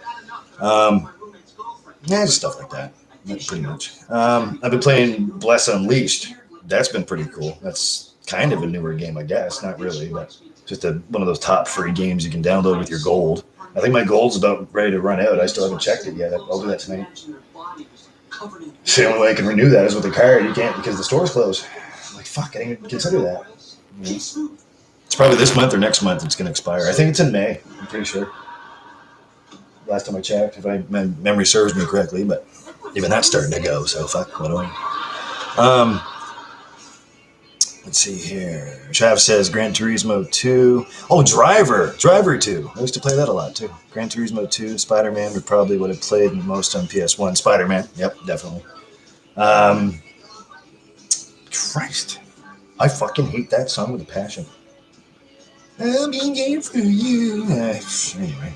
Just stuff like that. That's pretty much. I've been playing Bless Unleashed. That's been pretty cool. That's kind of a newer game, I guess. Not really, but just one of those top free games you can download with your gold. I think my gold's about ready to run out. I still haven't checked it yet. I'll do that tonight. The only way I can renew that is with a card. You can't because the store's closed. I'm like, fuck, I didn't even consider that. Yeah. It's probably this month or next month it's going to expire. I think it's in May. I'm pretty sure. Last time I checked, if my memory serves me correctly, but even that's starting to go, so fuck, what do I... Let's see here. Trav says Gran Turismo 2. Oh, Driver 2. I used to play that a lot, too. Gran Turismo 2. Spider-Man would probably would have played most on PS1. Spider-Man. Yep, definitely. Christ. I fucking hate that song with a passion. I'll be here for you. Anyway.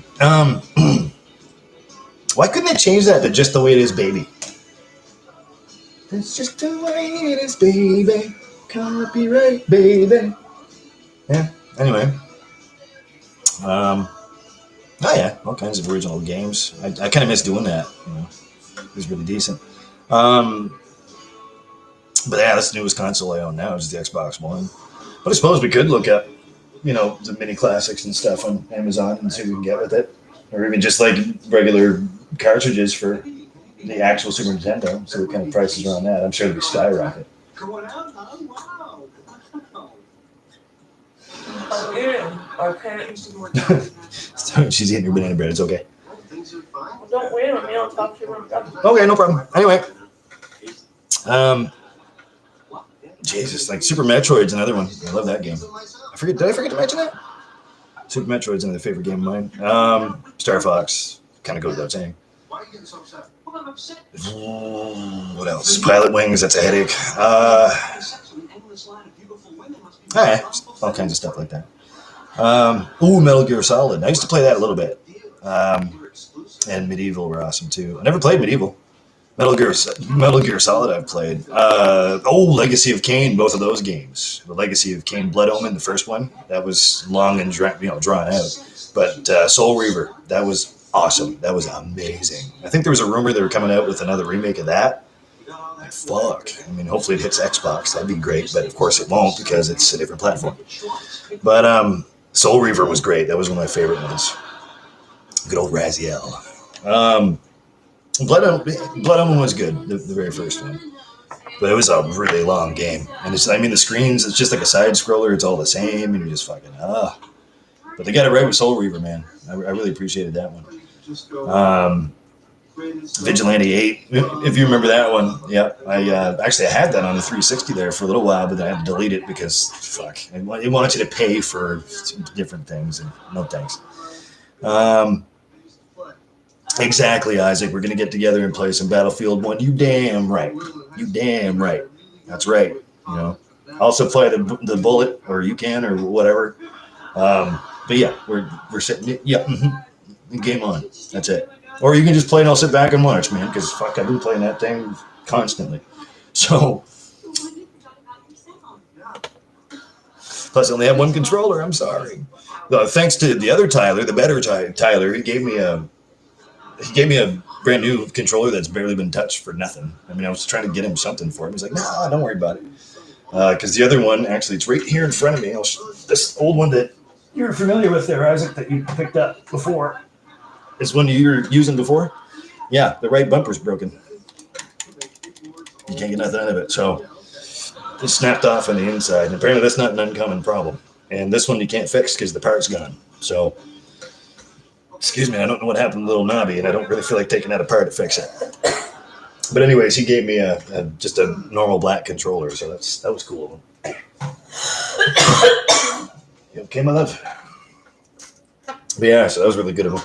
Why couldn't they change that to Just the Way It Is, Baby? It's just the way it is, baby. Copyright, baby. Yeah, anyway. Oh yeah, all kinds of original games. I kind of miss doing that. You know, it was really decent. But yeah, that's the newest console I own now is the Xbox One. But I suppose we could look up, you know, the mini classics and stuff on Amazon and see what we can get with it, or even just like regular cartridges for the actual Super Nintendo. See what kind of prices are on that. I'm sure they'll be skyrocket. Going out, huh? Wow. Sorry, she's eating her banana bread. It's okay. Things are fine. Well, don't wait on me. I'll talk to you when I'm done. Okay, no problem. Anyway, Jesus, like Super Metroid's another one. I love that game. Did I forget to mention that? Super Metroid's another favorite game of mine. Star Fox kind of goes without saying. Why are you getting so upset? Well, I'm upset. What else? Pilot Wings. That's a headache. Yeah, all kinds of stuff like that. Metal Gear Solid. I used to play that a little bit. And Medieval were awesome too. I never played Medieval. Metal Gear Solid I've played. Legacy of Kain, both of those games. The Legacy of Kain Blood Omen, the first one, that was long and drawn out. But Soul Reaver, that was awesome. That was amazing. I think there was a rumor they were coming out with another remake of that. Like, fuck. I mean, hopefully it hits Xbox. That'd be great, but of course it won't because it's a different platform. But Soul Reaver was great. That was one of my favorite ones. Good old Raziel. Blood Omen was good, the very first one. But it was a really long game. And the screens, it's just like a side scroller. It's all the same, and you're just fucking, But they got it right with Soul Reaver, man. I really appreciated that one. Vigilante 8, if you remember that one. Yeah, I had that on the 360 there for a little while, but then I had to delete it because, fuck, it wanted you to pay for different things, and no thanks. Exactly, Isaac. We're going to get together and play some Battlefield 1. You damn right. That's right. You know, also play the Bullet, or you can, or whatever. But yeah, we're sitting. Yeah, game on. That's it. Or you can just play and I'll sit back and watch, man. Because fuck, I've been playing that thing constantly. So. Plus, I only have one controller. I'm sorry. Thanks to the other Tyler, the better Tyler, he gave me a brand new controller that's barely been touched for nothing. I mean, I was trying to get him something for him. He's like, "No, don't worry about it." Because the other one, actually, it's right here in front of me. This old one that you're familiar with there, Isaac, that you picked up before. This one you were using before? Yeah, the right bumper's broken. You can't get nothing out of it. So it snapped off on the inside. And apparently that's not an uncommon problem. And this one you can't fix because the part's gone. So, excuse me, I don't know what happened to little Nobby, and I don't really feel like taking that apart to fix it. But anyways, he gave me just a normal black controller, so that was cool of him. You okay, my love? But yeah, so that was really good of him.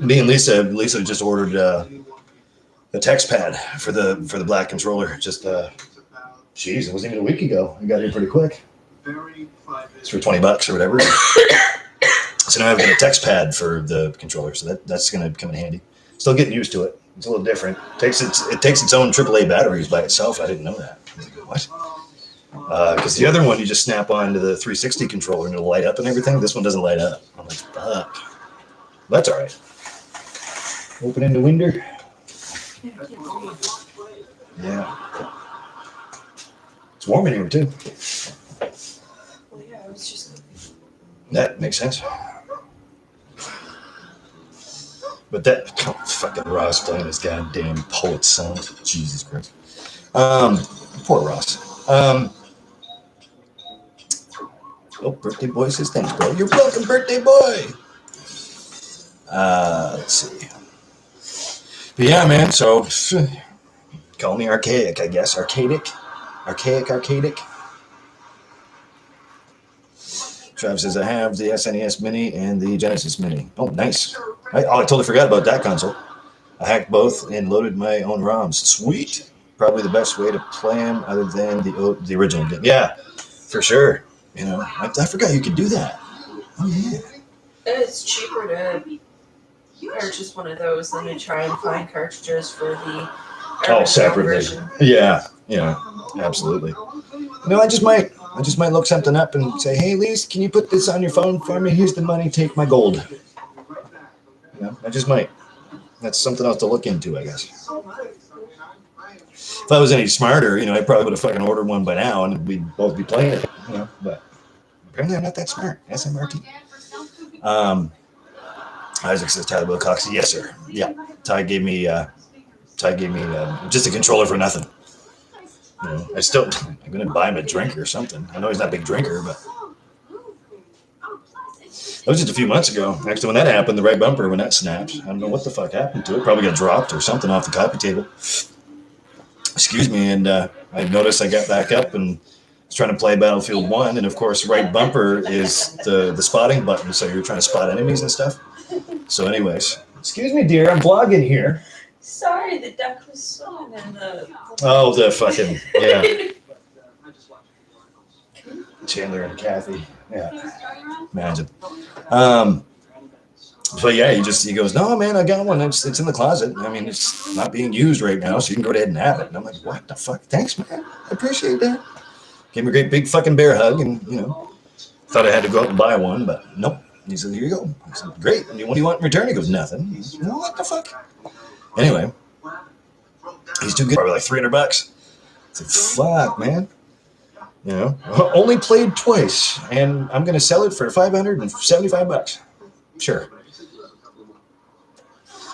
Me and Lisa just ordered a text pad for the black controller. Just geez, it wasn't even a week ago. I got here pretty quick. It's for $20 or whatever. So now I've got a text pad for the controller, so that's gonna come in handy. Still getting used to it. It's a little different. It takes its own AAA batteries by itself. I didn't know that. What? Because the other one you just snap onto the 360 controller and it'll light up and everything. This one doesn't light up. I'm like, fuck. That's all right. Opening the window. Yeah. It's warm in here too. Well, yeah, I was just. That makes sense. But that fucking Ross playing his goddamn poet song. Jesus Christ. Poor Ross. Oh, birthday boy says thanks, bro. You're welcome, birthday boy. Let's see. But yeah, man. So call me archaic, I guess. Archaic. Travis says I have the SNES Mini and the Genesis Mini. Oh, nice. I totally forgot about that console. I hacked both and loaded my own ROMs. Sweet. Probably the best way to play them other than the original game. Yeah, for sure. You know, I forgot you could do that. Oh, yeah. It's cheaper to purchase one of those than to try and find cartridges for the Oh, separately. version. Yeah, absolutely. No, I just might look something up and say, hey, Lise, can you put this on your phone for me? Here's the money. Take my gold. I just might. That's something else to look into, I guess. If I was any smarter, I probably would have fucking ordered one by now and we'd both be playing it, but apparently I'm not that smart. SMRT. Isaac says Tyler Wilcox. Yes, sir. Yeah. Ty gave me just a controller for nothing. I'm going to buy him a drink or something. I know he's not a big drinker, but that was just a few months ago. Actually, when that happened, the right bumper, when that snapped, I don't know what the fuck happened to it. Probably got dropped or something off the coffee table. Excuse me. And I noticed I got back up and was trying to play Battlefield 1. And of course, right bumper is the spotting button. So you're trying to spot enemies and stuff. So anyways, excuse me, dear. I'm vlogging here. Sorry, the duck was swimming in the. Oh, the fucking, yeah. Chandler and Kathy. Yeah. Imagine. But yeah, he goes, no, man, I got one. It's in the closet. I mean, it's not being used right now, so you can go ahead and have it. And I'm like, what the fuck? Thanks, man. I appreciate that. Gave me a great big fucking bear hug and, thought I had to go out and buy one, but nope. He said, here you go. I said, great. And what do you want in return? He goes, nothing. He said, well, what the fuck? Anyway, he's too good. Probably like $300. I said, fuck, man. Only played twice, and I'm going to sell it for $575. Sure.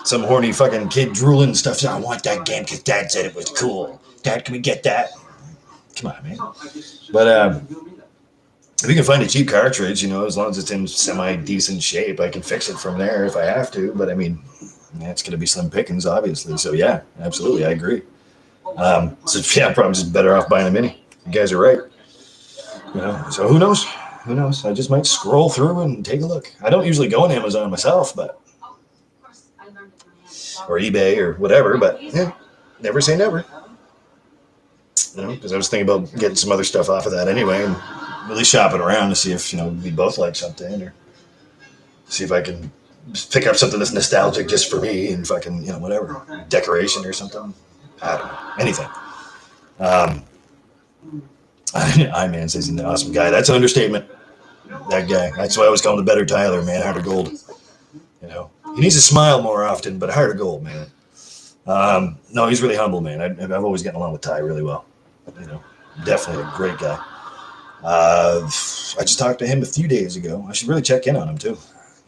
Some horny fucking kid drooling stuff. I want that game because Dad said it was cool. Dad, can we get that? Come on, man. But if you can find a cheap cartridge, as long as it's in semi-decent shape, I can fix it from there if I have to. But I mean, it's going to be slim pickings, obviously. So yeah, absolutely, I agree. So yeah, I'm probably just better off buying a Mini. You guys are right. So who knows? Who knows? I just might scroll through and take a look. I don't usually go on Amazon myself, but or eBay or whatever. But yeah, never say never. Because I was thinking about getting some other stuff off of that anyway, and really shopping around to see if we both like something, or see if I can pick up something that's nostalgic just for me and fucking whatever decoration or something. I don't know, anything. I-Man says he's an awesome guy. That's an understatement. That guy. That's why I always call him the better Tyler, man. Heart of gold. He needs to smile more often, but heart of gold, man. No, he's really humble, man. I've always gotten along with Ty really well. Definitely a great guy. I just talked to him a few days ago. I should really check in on him too.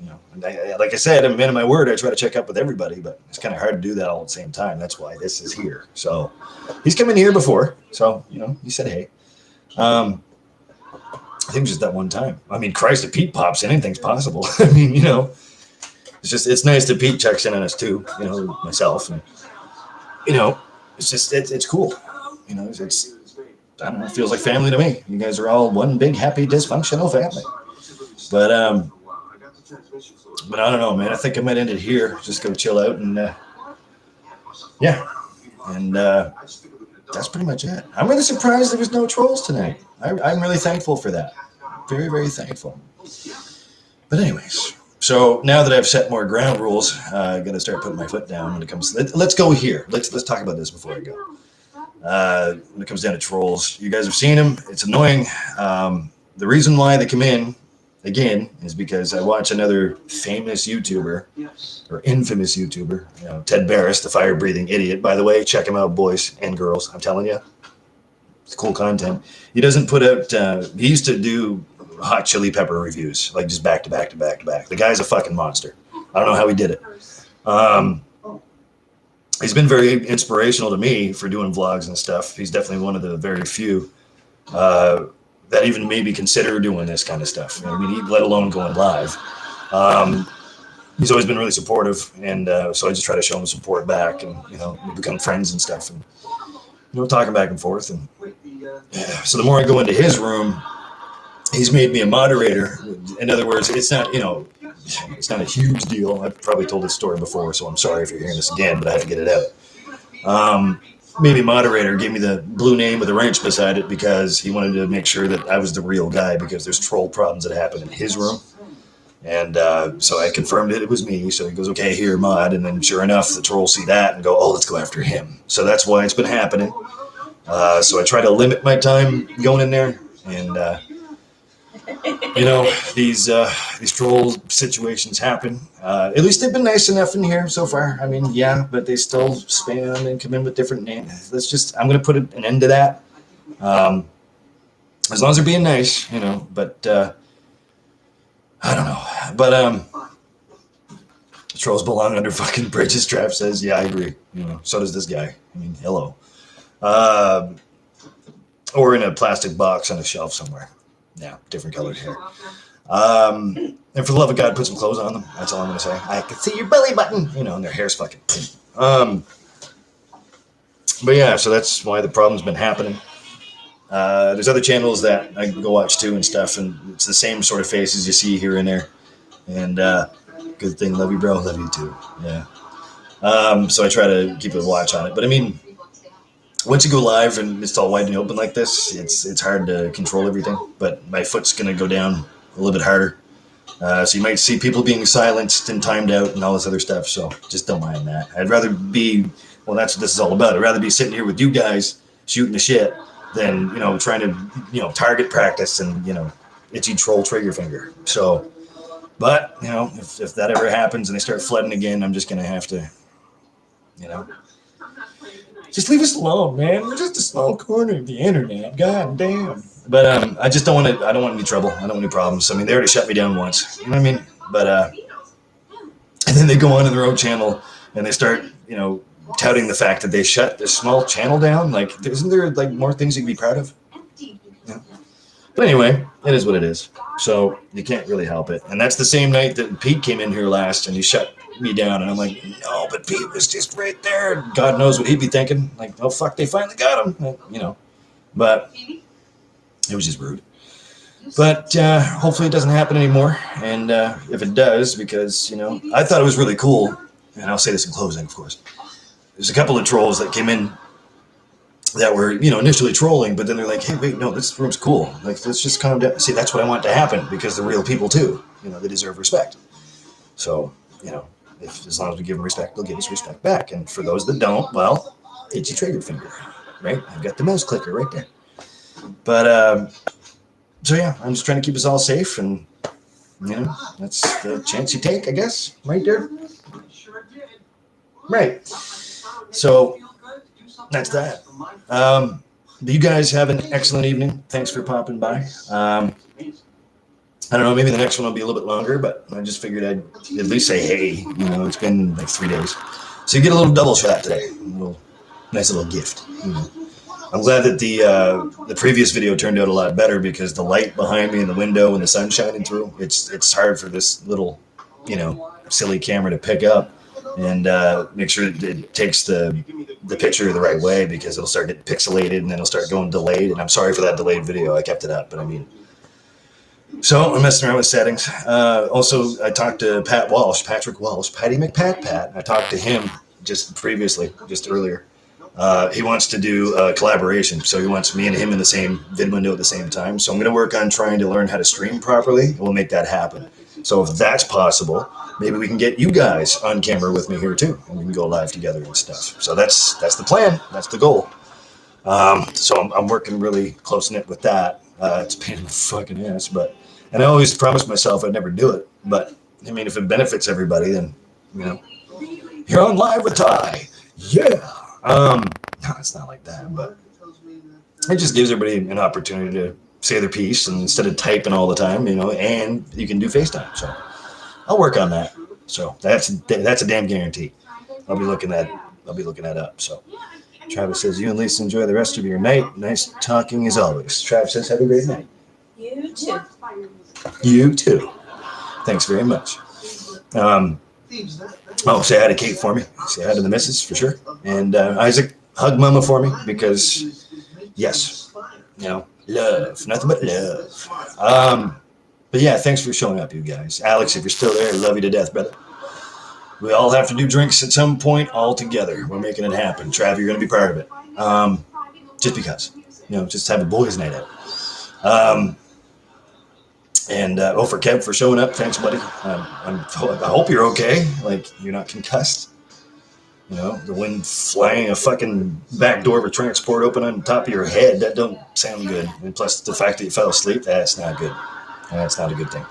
You know, and like I said, I'm a man of my word. I try to check up with everybody, but it's kind of hard to do that all at the same time. That's why this is here. So he's come in here before. So, you know, he said, hey. I think it was just that one time. I mean, Christ, if Pete pops in, anything's possible. I mean, you know, it's nice that Pete checks in on us too, you know, myself. And, you know, it's cool. You know, it's I don't know, it feels like family to me. You guys are all one big, happy, dysfunctional family. But I don't know, man. I think I might end it here. Just go chill out and, yeah. And that's pretty much it. I'm really surprised there was no trolls tonight. I'm really thankful for that. Very, very thankful. But anyways, so now that I've set more ground rules, I got to start putting my foot down when it comes. Let's go here. Let's talk about this before I go. When it comes down to trolls, you guys have seen them. It's annoying. The reason why they come in again is because I watch another famous YouTuber or infamous YouTuber, you know, Ted Barris, the fire-breathing idiot. By the way, check him out, boys and girls. I'm telling you, it's cool content. He doesn't put out. He used to do hot chili pepper reviews, like just back to back to back to back. The guy's a fucking monster. I don't know how he did it. He's been very inspirational to me for doing vlogs and stuff. He's definitely one of the very few that even maybe consider doing this kind of stuff. I mean, let alone going live. He's always been really supportive, and so I just try to show him support back, and you know, we become friends and stuff, and you know, talking back and forth. And yeah, so the more I go into his room, he's made me a moderator. In other words, it's not, you know, it's not a huge deal. I've probably told this story before, so I'm sorry if you're hearing this again, but I have to get it out. Maybe moderator gave me the blue name with a wrench beside it because he wanted to make sure that I was the real guy because there's troll problems that happen in his room. And so I confirmed it was me. So he goes, okay, here, mod. And then sure enough, the trolls see that and go, oh, let's go after him. So that's why it's been happening. So I try to limit my time going in there. And, you know, these troll situations happen. At least they've been nice enough in here so far. I mean, yeah, but they still spam and come in with different names. I'm going to put an end to that. As long as they're being nice, you know, but I don't know. But trolls belong under fucking bridges. Trav says, yeah, I agree. You know, so does this guy. I mean, hello. Or in a plastic box on a shelf somewhere. Yeah, different colored hair. And for the love of God, put some clothes on them. That's all I'm going to say. I can see your belly button. You know, and their hair's fucking pink. But yeah, so that's why the problem's been happening. There's other channels that I can go watch too and stuff, and it's the same sort of faces you see here and there. And good thing, love you, bro. Love you too. Yeah. So I try to keep a watch on it. But I mean, once you go live and it's all wide and open like this, it's hard to control everything. But my foot's going to go down a little bit harder. So you might see people being silenced and timed out and all this other stuff. So just don't mind that. I'd rather be, well, that's what this is all about. I'd rather be sitting here with you guys shooting the shit than, you know, trying to, you know, target practice and, you know, itchy troll trigger finger. So, but, you know, if that ever happens and they start flooding again, I'm just going to have to, you know, just leave us alone, man. We're just a small corner of the internet. God damn. But I just don't want to. I don't want any trouble. I don't want any problems. I mean, they already shut me down once. You know what I mean? But and then they go on to their own channel and they start, you know, touting the fact that they shut this small channel down. Like, isn't there like more things you can be proud of? Yeah. But anyway, it is what it is. So you can't really help it. And that's the same night that Pete came in here last and he shut me down. And I'm like, no, but Pete was just right there. God knows what he'd be thinking. Like, oh, fuck, they finally got him. You know, but it was just rude. But hopefully it doesn't happen anymore. And if it does, because, you know, I thought it was really cool. And I'll say this in closing, of course. There's a couple of trolls that came in that were, you know, initially trolling, but then they're like, hey, wait, no, this room's cool. Like, let's just calm down. See, that's what I want to happen because they're real people too. You know, they deserve respect. So, you know, as long as we give them respect, they'll give us respect back. And for those that don't, well, itchy trigger finger, right? I've got the mouse clicker right there. But, so yeah, I'm just trying to keep us all safe and, you know, that's the chance you take, I guess, right there. Right. So that's that. you guys have an excellent evening. Thanks for popping by. I don't know, maybe the next one will be a little bit longer, but I just figured I'd at least say, hey, it's been like 3 days. So you get a little double shot today. Nice little gift. I'm glad that the previous video turned out a lot better because the light behind me in the window and the sun shining through, it's hard for this little, silly camera to pick up and make sure it takes the picture the right way because it'll start getting pixelated and then it'll start going delayed. And I'm sorry for that delayed video. I kept it up, but so I'm messing around with settings. Also, I talked to Patrick Walsh, Patty McPat. I talked to him just earlier. He wants to do a collaboration. So he wants me and him in the same vid window at the same time. So I'm going to work on trying to learn how to stream properly. And we'll make that happen. So if that's possible, maybe we can get you guys on camera with me here too. And we can go live together and stuff. So that's the plan. That's the goal. So I'm working really close knit with that. It's a pain in the fucking ass, and I always promised myself I'd never do it. But if it benefits everybody, then you're on live with Ty. Yeah. No, it's not like that, but it just gives everybody an opportunity to say their piece, and instead of typing all the time, and you can do FaceTime. So I'll work on that. So that's a damn guarantee. I'll be looking that up. So Travis says, you and Lisa enjoy the rest of your night. Nice talking as always. Travis says, have a great night. You too. You too. Thanks very much. Say hi to Kate for me. Say hi to the missus for sure. And Isaac, hug Mama for me because, yes, love, nothing but love. But yeah, thanks for showing up, you guys. Alex, if you're still there, I love you to death, brother. We all have to do drinks at some point all together. We're making it happen. Trav, you're going to be part of it. Just because, just have a boys' night out. And for Kev for showing up, thanks, buddy. I hope you're okay. Like you're not concussed. The wind flying a fucking back door of a transport open on top of your head. That don't sound good. And plus the fact that you fell asleep, that's not good. That's not a good thing.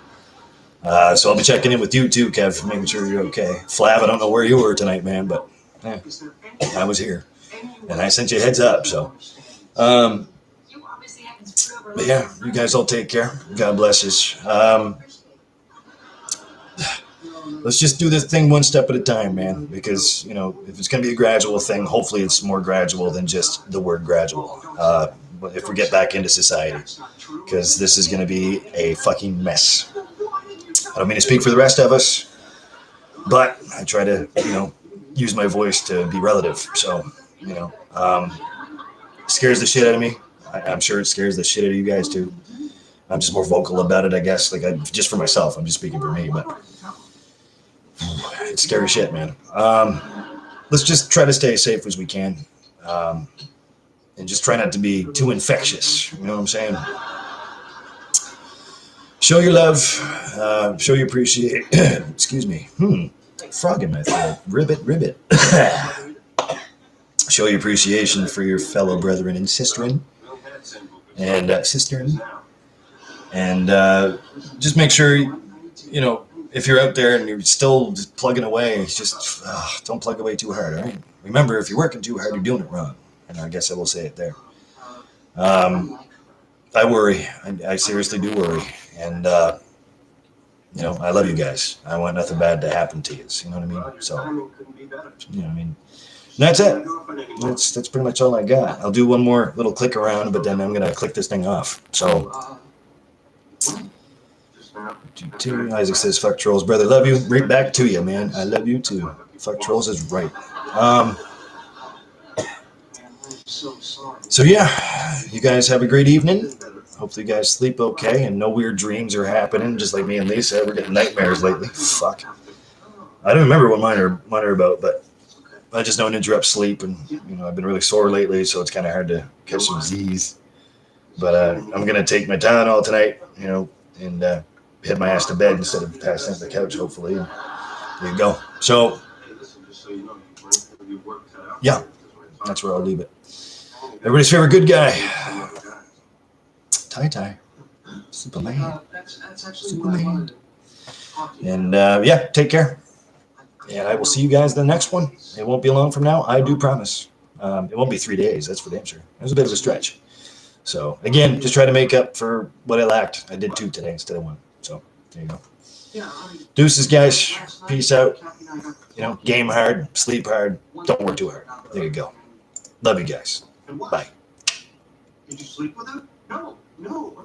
So I'll be checking in with you too, Kev, making sure you're okay. Flav, I don't know where you were tonight, man, but I was here, and I sent you a heads up. So. But yeah, you guys all take care. God bless us. Let's just do this thing one step at a time, man. Because, if it's going to be a gradual thing, hopefully it's more gradual than just the word gradual. If we get back into society. Because this is going to be a fucking mess. I don't mean to speak for the rest of us. But I try to, use my voice to be relative. So, scares the shit out of me. I'm sure it scares the shit out of you guys too. I'm just more vocal about it, I guess. Just for myself. I'm just speaking for me, but it's scary shit, man. Let's just try to stay as safe as we can, and just try not to be too infectious. You know what I'm saying? Show your love. Show your appreciation. Excuse me. Frog in my throat. Ribbit. Show your appreciation for your fellow brethren and sisterin. And just make sure, if you're out there and you're still just plugging away, just don't plug away too hard, all right? Remember, if you're working too hard, you're doing it wrong. And I guess I will say it there. I worry. I seriously do worry. And, I love you guys. I want nothing bad to happen to you. You know what I mean? So, that's it. That's pretty much all I got. I'll do one more little click around, but then I'm going to click this thing off. So, Isaac says, fuck trolls, brother. Love you. Right back to you, man. I love you too. Fuck trolls is right. So yeah, you guys have a great evening. Hopefully you guys sleep okay and no weird dreams are happening, just like me and Lisa. We're getting nightmares lately. Fuck. I don't remember what mine are about, but I just don't interrupt sleep, and I've been really sore lately, so it's kind of hard to catch some Z's. But I'm gonna take my Tylenol tonight, and head my ass to bed instead of passing out the couch. Hopefully, and there you go. So, yeah, that's where I'll leave it. Everybody's favorite good guy, Ty, Superman. And take care. And I will see you guys in the next one. It won't be long from now. I do promise. It won't be 3 days. That's for damn sure. It was a bit of a stretch. So again, just try to make up for what I lacked. I did 2 today instead of 1. So there you go. Deuces, guys. Peace out. Game hard, sleep hard. Don't work too hard. There you go. Love you guys. And what? Bye. Did you sleep with her? No, I